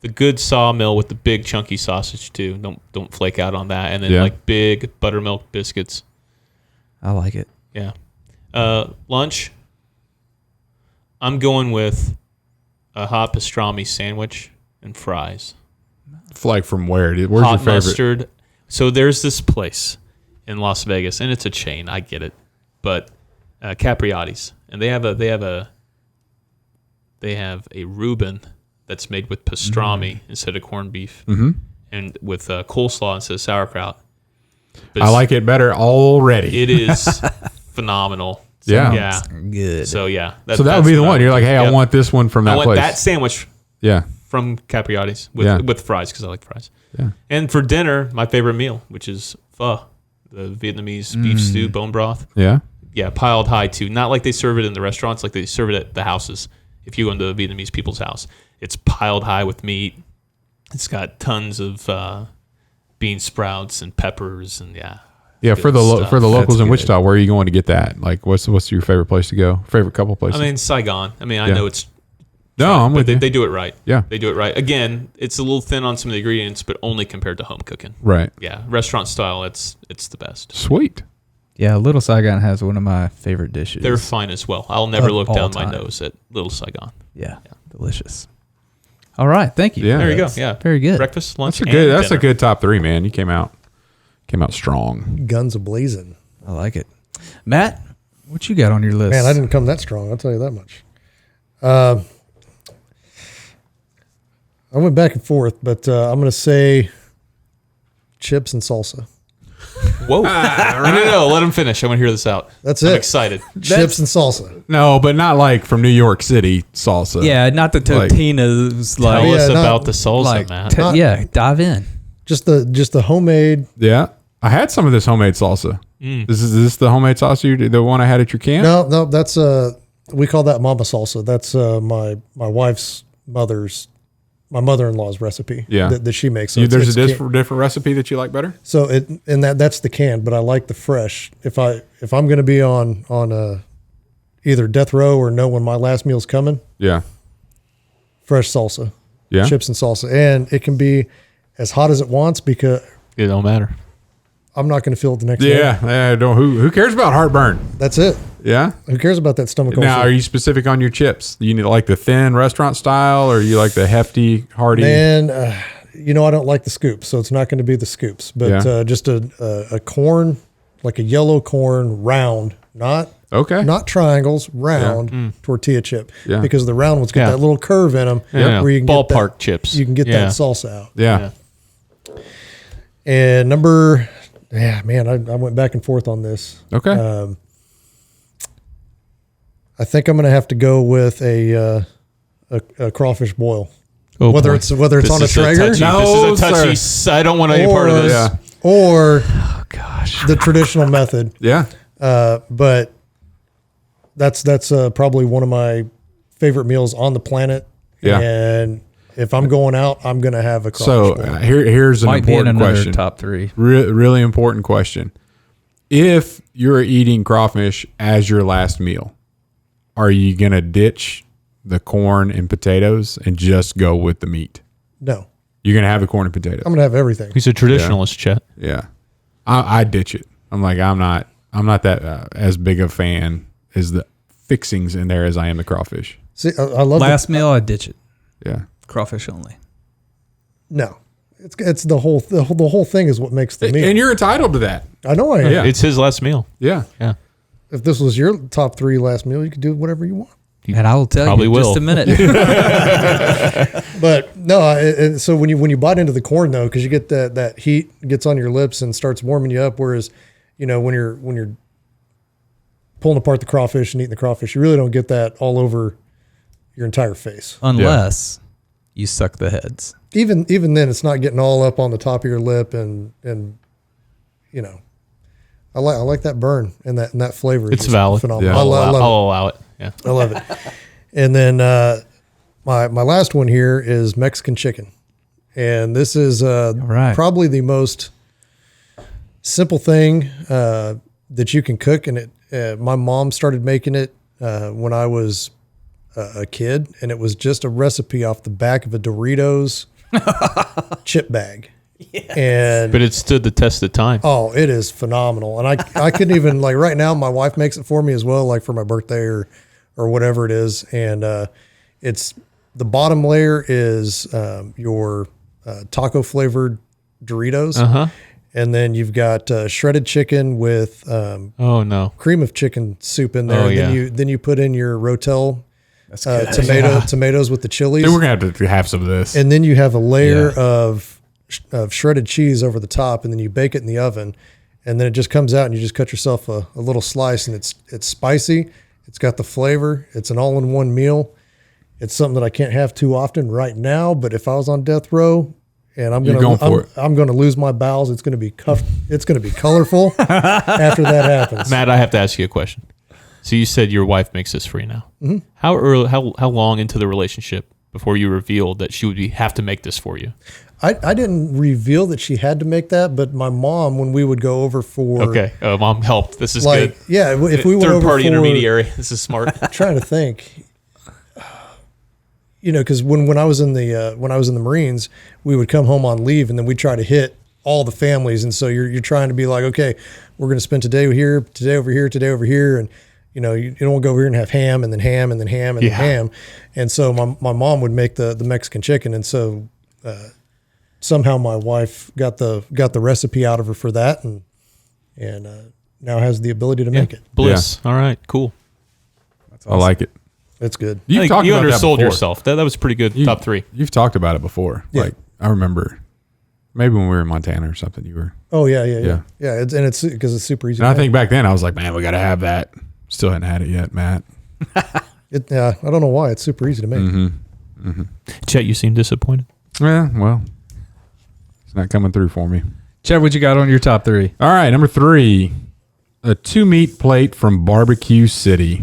The good sawmill with the big chunky sausage too. Don't flake out on that. And then Yeah. like big buttermilk biscuits. I like it. Yeah. Lunch. I'm going with a hot pastrami sandwich and fries. Like from where? Where's hot your favorite? mustard. So there's this place in Las Vegas, and it's a chain. I get it, but Capriati's, and they have a Reuben that's made with pastrami instead of corned beef, and with coleslaw instead of sauerkraut. But I like it better already. It is phenomenal. So, Yeah. Good. So yeah. So that would be the one. You're like, hey, I want this one from that I want place. that sandwich Yeah. from Capriati's with fries because I like fries. Yeah. And for dinner, my favorite meal, which is pho, the Vietnamese beef stew, bone broth. Yeah. Yeah, piled high too. Not like they serve it in the restaurants, like they serve it at the houses. If you go into a Vietnamese people's house, it's piled high with meat. It's got tons of bean sprouts and peppers and Yeah, good for the stuff. locals That's in good. Wichita, where are you going to get that? Like, what's your favorite place to go? Favorite couple places? I mean, Saigon. I mean, I Yeah. know it's no, I'm but with you. they do it right. Yeah. They do it right. Again, it's a little thin on some of the ingredients, but only compared to home cooking. Right. Yeah, restaurant style, it's the best. Sweet. Yeah, Little Saigon has one of my favorite dishes. They're fine as well. I'll never Of look all down my time. nose at Little Saigon. yeah, delicious. All right, thank you. Yeah. There you go. That's Yeah, very good. Breakfast, lunch, That's a dinner. good top 3, man. You came out strong. Guns a-blazing. I like it. Matt, what you got on your list? Man, I didn't come that strong. I'll tell you that much. I went back and forth, but I'm going to say chips and salsa. Whoa! No. Let him finish. I want to hear this out. That's I'm it. excited. Chips and salsa. No, but not like from New York City salsa. Yeah, not the Like- Totinas. Tell Like, us Yeah, not- about the salsa, like Matt. Not- yeah, dive in. Just the homemade. Yeah. I had some of this homemade salsa. Is this the homemade salsa, the one I had at your camp? No, that's we call that mama salsa. That's my wife's my mother-in-law's recipe. Yeah. that she makes. So There's a can- different recipe that you like better? So that's the can, but I like the fresh. If I'm going to be on either death row or know when my last meal's coming, Yeah. fresh salsa, Yeah. chips and salsa, and it can be as hot as it wants because It don't matter. I'm not going to feel it the next day. Yeah. Who cares about heartburn? That's it. Yeah. Who cares about that stomach Now, ulcer? are you specific on your chips? You need like the thin restaurant style, or you like the hefty, hearty? Man, I don't like the scoops, so it's not going to be the scoops, but Yeah. just a corn, like a yellow corn, round, not triangles, round tortilla chip. Yeah. Because the round ones get Yeah. that little curve in them Yeah. where you can Ballpark get that, chips. You can get Yeah. that salsa out. Yeah. And I went back and forth on this. Okay. I think I'm going to have to go with a crawfish boil. Oh, whether boy. it's on This a is Traeger, touchy- No, this is a touchy. I don't want any part of this. Yeah. or Oh gosh. the traditional method. Yeah. But that's probably one of my favorite meals on the planet. Yeah. And if I'm going out, I'm going to have a crawfish So boil. here's an Might be in important another question. top 3. Really important question. If you're eating crawfish as your last meal, are you going to ditch the corn and potatoes and just go with the meat? No, You're going to have the corn and potatoes. I'm going to have everything. He's a traditionalist, Chet. Yeah. I ditch it. I'm like, I'm not that as big a fan as the fixings in there as I am the crawfish. See, I love Last meal, I ditch it. Yeah. Crawfish only. No, it's the whole thing is what makes the meal. And you're entitled to that. I know I am. Yeah. It's his last meal. Yeah. Yeah. If this was your top 3 last meal, you could do whatever you want. And I will tell probably you in will. just a minute. But no, so when you bite into the corn though, because you get that heat gets on your lips and starts warming you up. Whereas, when you're pulling apart the crawfish and eating the crawfish, you really don't get that all over your entire face. Unless you suck the heads. Even then, it's not getting all up on the top of your lip and I like that burn and that flavor. It's just valid. phenomenal. Yeah. I love it. I'll allow it. Yeah. I love it. And then my last one here is Mexican chicken. And this is right. probably the most simple thing that you can cook. And my mom started making it when I was a kid. And it was just a recipe off the back of a Doritos chip bag. And But it stood the test of time. oh, it is phenomenal. And I couldn't even, like, right now, my wife makes it for me as well, like for my birthday or whatever it is. And it's the bottom layer is your taco flavored Doritos. Uh-huh. And then you've got shredded chicken with Oh no. cream of chicken soup in there. Oh, And then you put in your Rotel good. tomatoes with the chilies. Dude, we're going to have some of this. And then you have a layer of shredded cheese over the top, and then you bake it in the oven. And then it just comes out, and you just cut yourself a little slice, and it's spicy. It's got the flavor. It's an all-in-one meal. It's something that I can't have too often right now, but if I was on death row and I'm gonna lose my bowels, it's gonna be colorful after that happens. Matt, I have to ask you a question. So you said your wife makes this for you now. Mm-hmm. How long into the relationship before you revealed that she would have to make this for you? I didn't reveal that she had to make that, but my mom, when we would go over for Mom helped. This is like good. yeah, if we went over third party for, intermediary. This is smart. I'm trying to think. Because when I was in the Marines, we would come home on leave, and then we'd try to hit all the families, and so you're trying to be like, okay, we're going to spend today here, today over here, today over here, and you don't want to go over here and have ham, and then ham, and then ham, and then ham, and so my mom would make the Mexican chicken, and so somehow my wife got the recipe out of her for that, and now has the ability to make it. Bliss. Yeah. All right, cool. That's awesome. I like it. It's good. You undersold yourself. That was pretty good. Top 3. You've talked about it before. Yeah. Like I remember, maybe when we were in Montana or something. You were. Oh yeah. It's because it's super easy. And I think back then I was like, man, we got to have that. Still hadn't had it yet, Matt. I don't know why. It's super easy to make. Mm-hmm. Mm-hmm. Chet, you seem disappointed. Yeah, well, it's not coming through for me. Chet, what you got on your top 3? All right, number 3, a 2-meat plate from Barbecue City,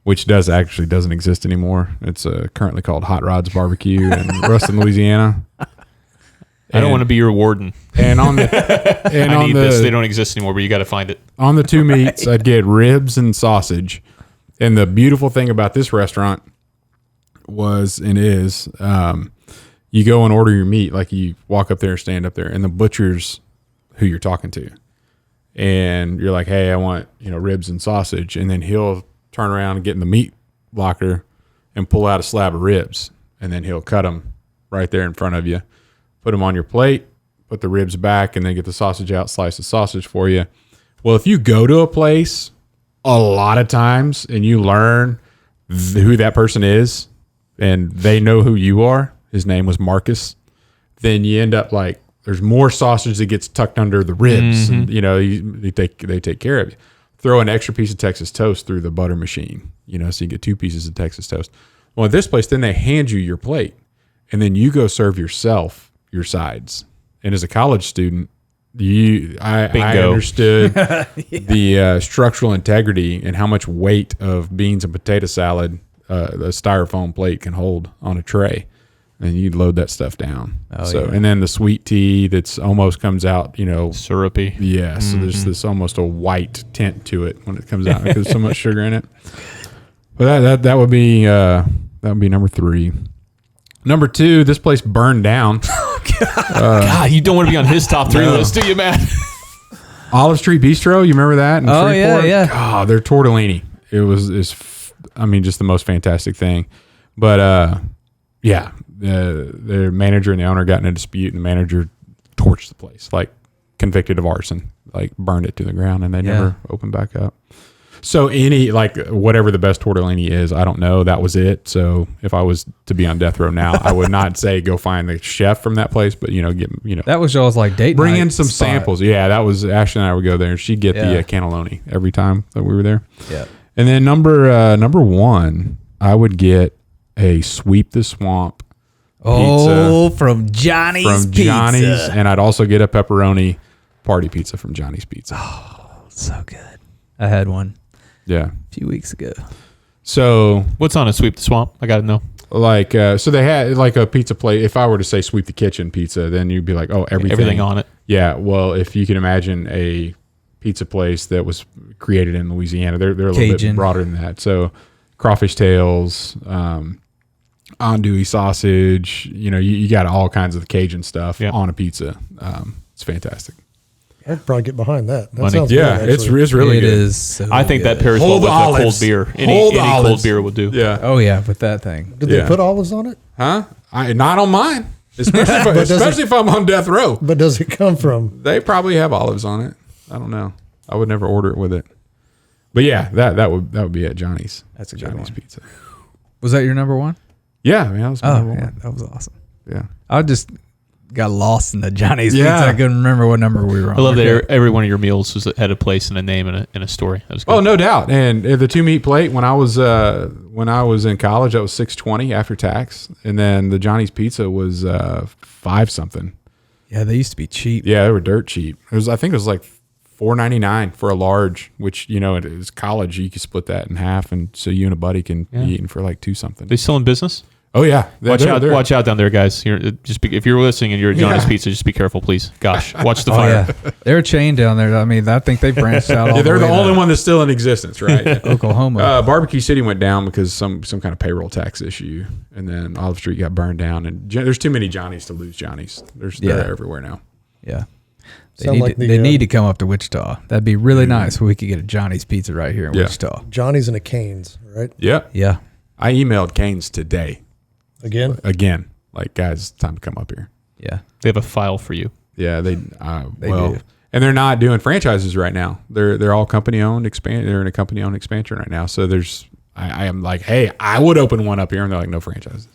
which doesn't exist anymore. It's currently called Hot Rods Barbecue in Ruston, Louisiana. I don't want to be your warden. And on the this. They don't exist anymore, but you got to find it. On the 2 meats, I'd get ribs and sausage. And the beautiful thing about this restaurant was and is, you go and order your meat, like you walk up there, stand up there, and the butcher's who you're talking to, and you're like, hey, I want ribs and sausage, and then he'll turn around and get in the meat locker and pull out a slab of ribs, and then he'll cut them right there in front of you, put them on your plate, put the ribs back, and then get the sausage out, slice the sausage for you. Well, if you go to a place a lot of times and you learn who that person is and they know who you are, his name was Marcus, then you end up like there's more sausage that gets tucked under the ribs, and they take care of you. Throw an extra piece of Texas toast through the butter machine, so you get 2 pieces of Texas toast. Well, at this place, then they hand you your plate, and then you go serve yourself your sides. And as a college student, I understood the structural integrity and how much weight of beans and potato salad a styrofoam plate can hold on a tray. And you load that stuff down. And then the sweet tea that's almost comes out, syrupy. Yeah. So there's this almost a white tint to it when it comes out because there's so much sugar in it. But that would be number 3. Number 2, this place burned down. God, you don't want to be on his top 3 list, do you, Matt? Olive Street Bistro, you remember that? Yeah. God, their tortellini. It just the most fantastic thing. But the manager and the owner got in a dispute, and the manager torched the place, like convicted of arson, like burned it to the ground, and they never opened back up. So whatever the best tortellini is, I don't know. That was it. So if I was to be on death row now, I would not say go find the chef from that place, but that was y'all's like date bring night in some spot. Samples. Yeah, that was Ashley and I would go there, and she'd get the cannelloni every time that we were there. Yeah. And then number 1, I would get a Sweep the Swamp pizza from Johnny's Pizza. And I'd also get a pepperoni party pizza from Johnny's Pizza. Oh, so good. I had one a few weeks ago. So what's on a Sweep the Swamp? I got to know. Like, so they had like a pizza plate. If I were to say Sweep the Kitchen pizza, then you'd be like, oh, everything on it. Yeah. Well, if you can imagine a pizza place that was created in Louisiana, they're a little bit broader than that. So crawfish tails, andouille sausage, you got all kinds of Cajun stuff on a pizza. It's fantastic. I'd probably get behind that. That Money. sounds Yeah, good, it's really good. It is. So I think good. that pairs well with a cold beer. Any cold beer will do. Yeah. Oh yeah, with that thing. Did they put olives on it? Huh? Not on mine. Especially if I'm on death row. But does it come from? They probably have olives on it. I don't know. I would never order it with it. But yeah, that would be at Johnny's. That's a good Johnny's one. Pizza. Was that your number one? Yeah, man, that was my number one. That was awesome. Yeah. I just got lost in the Johnny's Yeah. Pizza. I couldn't remember what number we were on. I love that every one of your meals had a place and a name and a story. That was good. Oh, no doubt. And the 2-meat plate when I was in college, that was $6.20 after tax, and then the Johnny's Pizza was $5 something. Yeah, they used to be cheap. Yeah, they were dirt cheap. I think it was like $4.99 for a large, which it is college. You could split that in half, and so you and a buddy can be eating for like $2 something. They still in business? Oh yeah, Watch out down there, guys. If you're listening and you're at Johnny's Pizza, just be careful, please. Gosh, watch the fire. Yeah. They're a chain down there. I mean, I think they branched out. All they're the the way only to one that's still in existence, right? Oklahoma. Barbecue City went down because some kind of payroll tax issue, and then Olive Street got burned down. And there's too many Johnnies to lose Johnnies. They're everywhere now. Yeah. They need to come up to Wichita. That'd be really nice if we could get a Johnny's Pizza right here in Wichita. Johnny's and a Cane's, right? Yeah. Yeah. I emailed Cane's today. Again. Like, guys, it's time to come up here. Yeah. They have a file for you. Yeah, they do. And they're not doing franchises right now. They're all company owned. They're in a company owned expansion right now. So I am like, hey, I would open one up here, and they're like, no franchises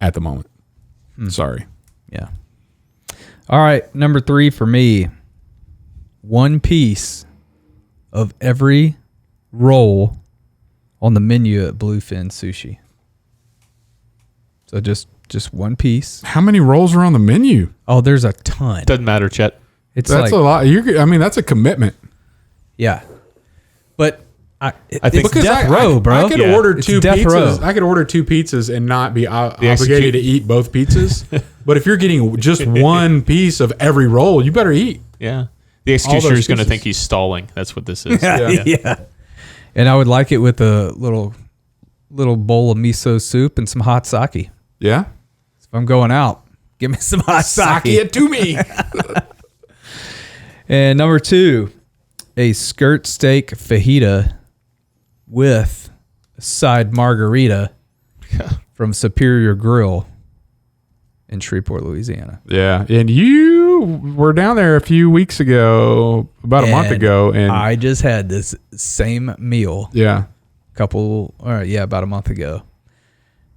at the moment. Sorry. Yeah. All right, number 3 for me. One piece of every roll on the menu at Bluefin Sushi. So just one piece. How many rolls are on the menu? Oh, there's a ton. Doesn't matter, Chet. It's That's a lot. That's a commitment. Yeah. But I think it's Because death row, bro. I could Yeah. order It's two death pizzas. row. I could order 2 pizzas and not be obligated to eat both pizzas. But if you're getting just one piece of every roll, you better eat. Yeah. The All executioner those is going to excuses. think he's stalling. That's what this is. Yeah. And I would like it with a little bowl of miso soup and some hot sake. Yeah. If I'm going out, give me some hot Sake it to me. And number 2, a skirt steak fajita with a side margarita from Superior Grill in Shreveport, Louisiana. Yeah. And you were down there a few weeks ago, about a month ago. And I just had this same meal yeah. about a month ago.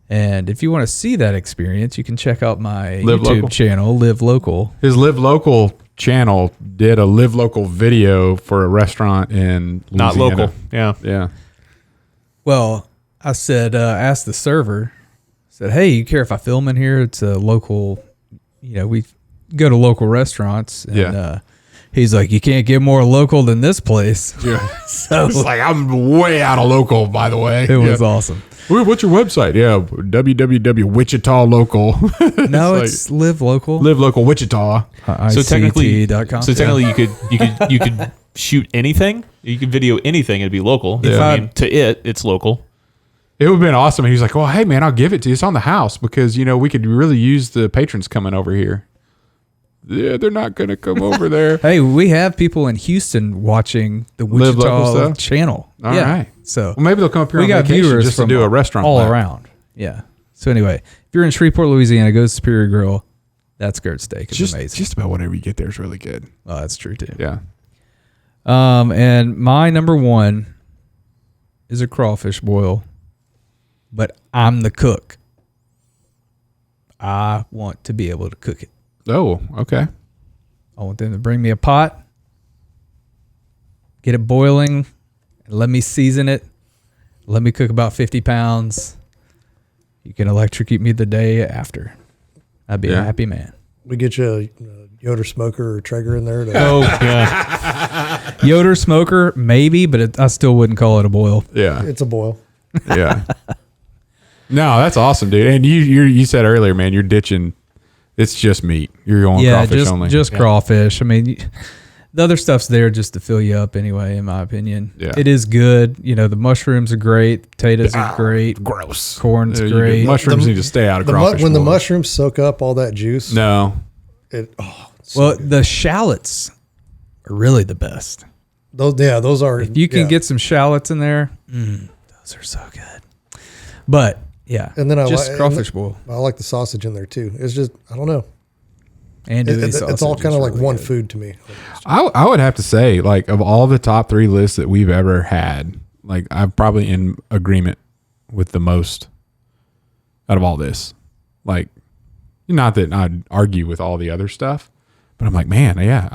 And if you want to see that experience, you can check out my Live YouTube Local. channel, Live Local. His Live Local channel did a Live Local video for a restaurant in Louisiana. Not local. Yeah. Yeah. Well, I said, asked the server, said, hey, you care if I film in here? It's a local, we go to local restaurants. And he's like, you can't get more local than this place. Yeah. So It's like, I'm way out of local, by the way. it was awesome. What's your website? Yeah, www.wichita local. No, like, it's Live Local. Live Local Wichita. So technically, ICT.com. you could shoot anything. You could video anything. It'd be local. If I I- mean, it's local. It would have been awesome. He was like, well, hey, man, I'll give it to you. It's on the house because, we could really use the patrons coming over here. Yeah, they're not going to come over there. Hey, we have people in Houston watching the Live Local Wichita stuff? channel. All right. So Well, maybe they'll come up here we on got vacation viewers just to from do a restaurant all lab. around. Yeah. So anyway, if you're in Shreveport, Louisiana, go to Superior Grill. That skirt steak is amazing. Just about whatever you get there is really good. Oh, that's true too. Yeah. And my number 1 is a crawfish boil, but I'm the cook. I want to be able to cook it. Oh, okay. I want them to bring me a pot, get it boiling, and let me season it. Let me cook about 50 pounds. You can electrocute me the day after. I'd be a happy man. We get you a Yoder smoker or Traeger in there. Oh, yeah. Yoder smoker, maybe, but I still wouldn't call it a boil. Yeah. It's a boil. Yeah. No, that's awesome, dude. And you said earlier, man, you're ditching. It's just meat. You're going crawfish only. just crawfish. I mean, the other stuff's there just to fill you up anyway, in my opinion. Yeah. It is good. The mushrooms are great. Potatoes are great. Gross. Corn's Yeah, great. Mushrooms need to stay out of crawfish. When the boil. mushrooms soak up all that juice, No. The shallots are really the best. those are. If you can get some shallots in there, those are so good. But Yeah. And then just crawfish boil. I like the sausage in there too. It's just, I don't know. And it's all kind of like one food to me. I would have to say, like, of all the top 3 lists that we've ever had, like, I'm probably in agreement with the most out of all this. Like, not that I'd argue with all the other stuff, but I'm like, man, yeah,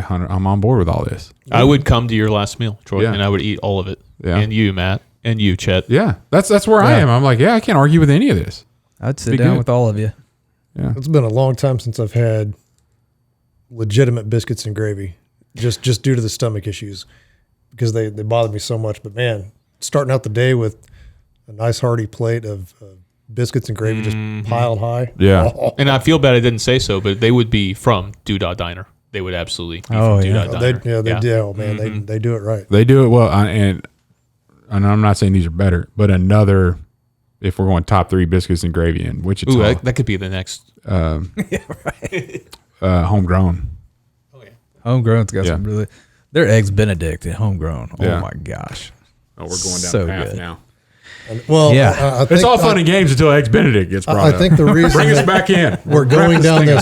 I'm on board with all this. I would come to your last meal, Troy, Yeah. and I would eat all of it. Yeah. And you, Matt, and you, Chet. Yeah, that's where I am. I'm like, yeah, I can't argue with any of this. I'd sit down with all of you. Yeah, It's been a long time since I've had legitimate biscuits and gravy, just due to the stomach issues, because they bother me so much. But man, starting out the day with a nice hearty plate of biscuits and gravy just piled high. Yeah. Oh. And I feel bad I didn't say so, but they would be from Doodah Diner. They would absolutely be Oh, from yeah. Doodah They Diner. do. Oh man, they do it right. they do it well, and I'm not saying these are better, but another, if we're going top 3 biscuits and gravy in Wichita, Ooh, that could be the next. homegrown. Homegrown's got Yeah. some really. Their eggs Benedict at homegrown. Oh Yeah. my gosh. Oh, we're going down So the path good. now. Well, Yeah. I think, It's all fun and games until Eggs Benedict gets brought I up. think the reason Bring us that back in. we're Wrap going down thing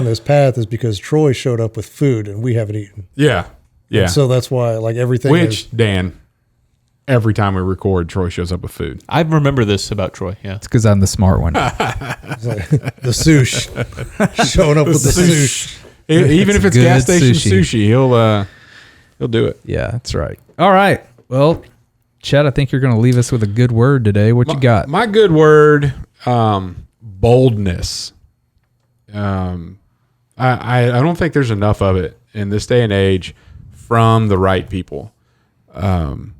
this up. path is because Troy showed up with food and we haven't eaten. Yeah. Yeah. So that's why, like, everything. Which, Dan, every time we record, Troy shows up with food. I remember this about Troy. Yeah. It's because I'm the smart one. is like the sush, showing up with the sush. Even if it's good gas station sushi. sushi, he'll do it. Yeah, that's right. All right. Well, Chet, I think you're going to leave us with a good word today. What you got? My good word, boldness. I don't think there's enough of it in this day and age from the right people. And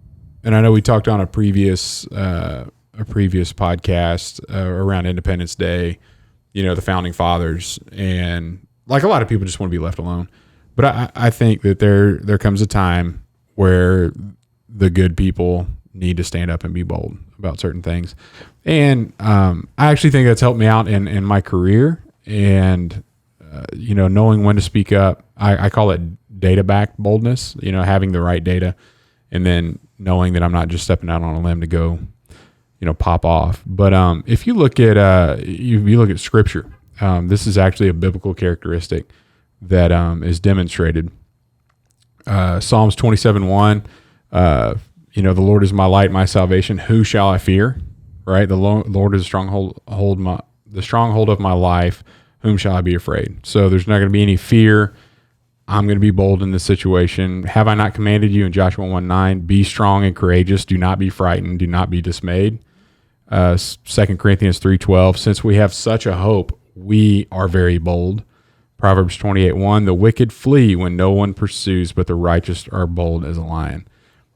I know we talked on a previous podcast around Independence Day, the founding fathers, and like a lot of people just want to be left alone. But I think that there comes a time where the good people need to stand up and be bold about certain things. And I actually think that's helped me out in my career. And, knowing when to speak up, I call it data-backed boldness, having the right data, and then knowing that I'm not just stepping out on a limb to go, pop off. But if you look at you look at Scripture, this is actually a biblical characteristic that is demonstrated. Psalms 27:1, the Lord is my light, my salvation. Who shall I fear? Right? The Lord is the stronghold of my life. Whom shall I be afraid? So there's not going to be any fear. I'm going to be bold in this situation. Have I not commanded you in Joshua 1:9? Be strong and courageous. Do not be frightened. Do not be dismayed. 2 Corinthians 3:12. Since we have such a hope, we are very bold. Proverbs 28:1. The wicked flee when no one pursues, but the righteous are bold as a lion.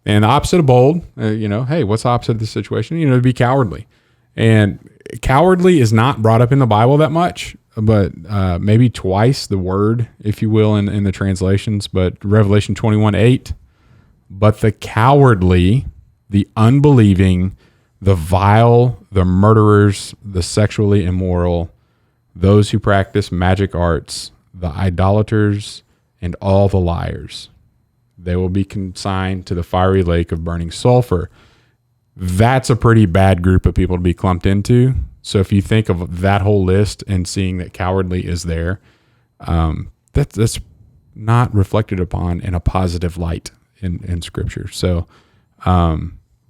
And the opposite of bold, hey, what's the opposite of the situation? To be cowardly. And cowardly is not brought up in the Bible that much, but maybe twice the word, if you will, in the translations. But Revelation 21:8, but the cowardly, the unbelieving, the vile, the murderers, the sexually immoral, those who practice magic arts, the idolaters, and all the liars, they will be consigned to the fiery lake of burning sulfur. That's a pretty bad group of people to be clumped into. So if you think of that whole list and seeing that cowardly is there, that's not reflected upon in a positive light in Scripture. So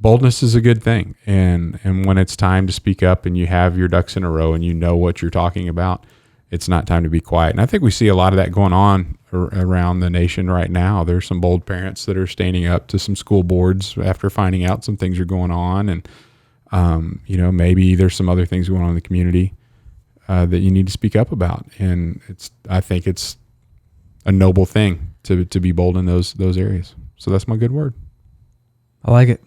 boldness is a good thing. And when it's time to speak up and you have your ducks in a row and you know what you're talking about, it's not time to be quiet. And I think we see a lot of that going on around the nation right now. There's some bold parents that are standing up to some school boards after finding out some things are going on. And, maybe there's some other things going on in the community that you need to speak up about. And I think it's a noble thing to be bold in those areas. So that's my good word. I like it.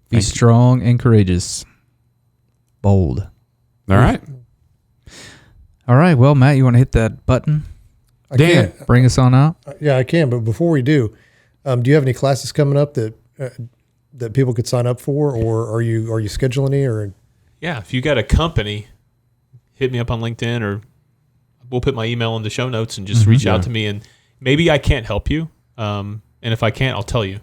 Be Thank you. strong and courageous. Bold. All right. All right. Well, Matt, you want to hit that button? Dan. Bring us on out. Yeah, I can. But before we do you have any classes coming up that people could sign up for, or are you scheduling any? Or Yeah, if you got a company, hit me up on LinkedIn, or we'll put my email in the show notes and just reach out to me. And maybe I can't help you, and if I can't, I'll tell you.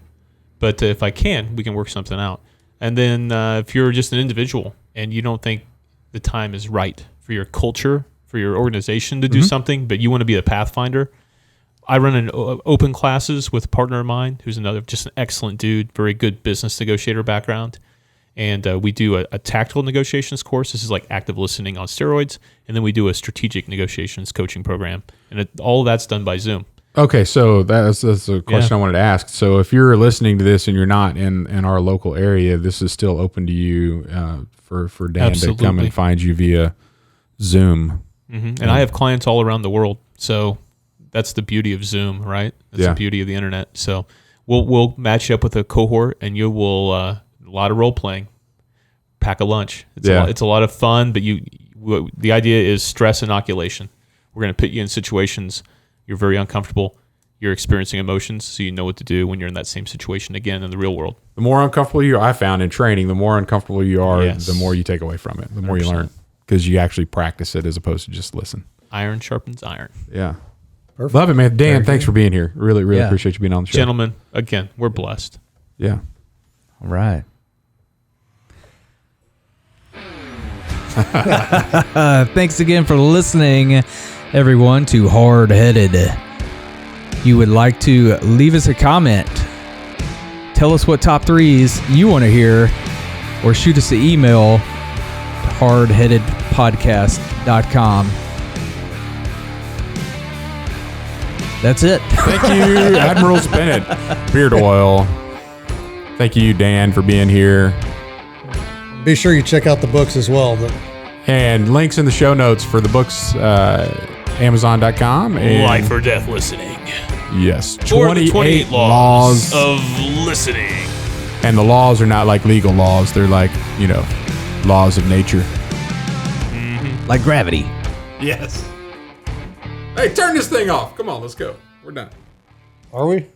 But if I can, we can work something out. And then if you're just an individual and you don't think the time is right for your culture, for your organization to do something, but you want to be a pathfinder, I run an open classes with a partner of mine who's just an excellent dude, very good business negotiator background. And we do a tactical negotiations course. This is like active listening on steroids. And then we do a strategic negotiations coaching program. And all of that's done by Zoom. Okay, so that's a question I wanted to ask. So if you're listening to this and you're not in our local area, this is still open to you for Dan to come and find you via Zoom. Mm-hmm. And I have clients all around the world. So that's the beauty of Zoom, right? That's the beauty of the internet. So we'll match you up with a cohort, and you will a lot of role playing. Pack a lunch. It's a lot of fun, but the idea is stress inoculation. We're going to put you in situations you're very uncomfortable. You're experiencing emotions, so you know what to do when you're in that same situation again in the real world. The more uncomfortable you are, I found in training, the more uncomfortable you are, the more you take away from it, the more 100%. You learn, because you actually practice it as opposed to just listen. Iron sharpens iron. Yeah. Perfect. Love it, man. Dan, thanks for being here. Really appreciate you being on the show. Gentlemen, again, we're blessed. Yeah. All right. Thanks again for listening, everyone, to Hardheaded. You would like to leave us a comment, tell us what top threes you want to hear, or shoot us an email to hardheadedpodcast.com. That's it. Thank you, Admiral Bennett. Beard oil. Thank you, Dan, for being here. Be sure you check out the books as well. And links in the show notes for the books, Amazon.com. And Life or Death Listening. Yes. 28 laws of listening. And the laws are not like legal laws. They're like, laws of nature. Mm-hmm. Like gravity. Yes. Hey, turn this thing off. Come on, let's go. We're done. Are we?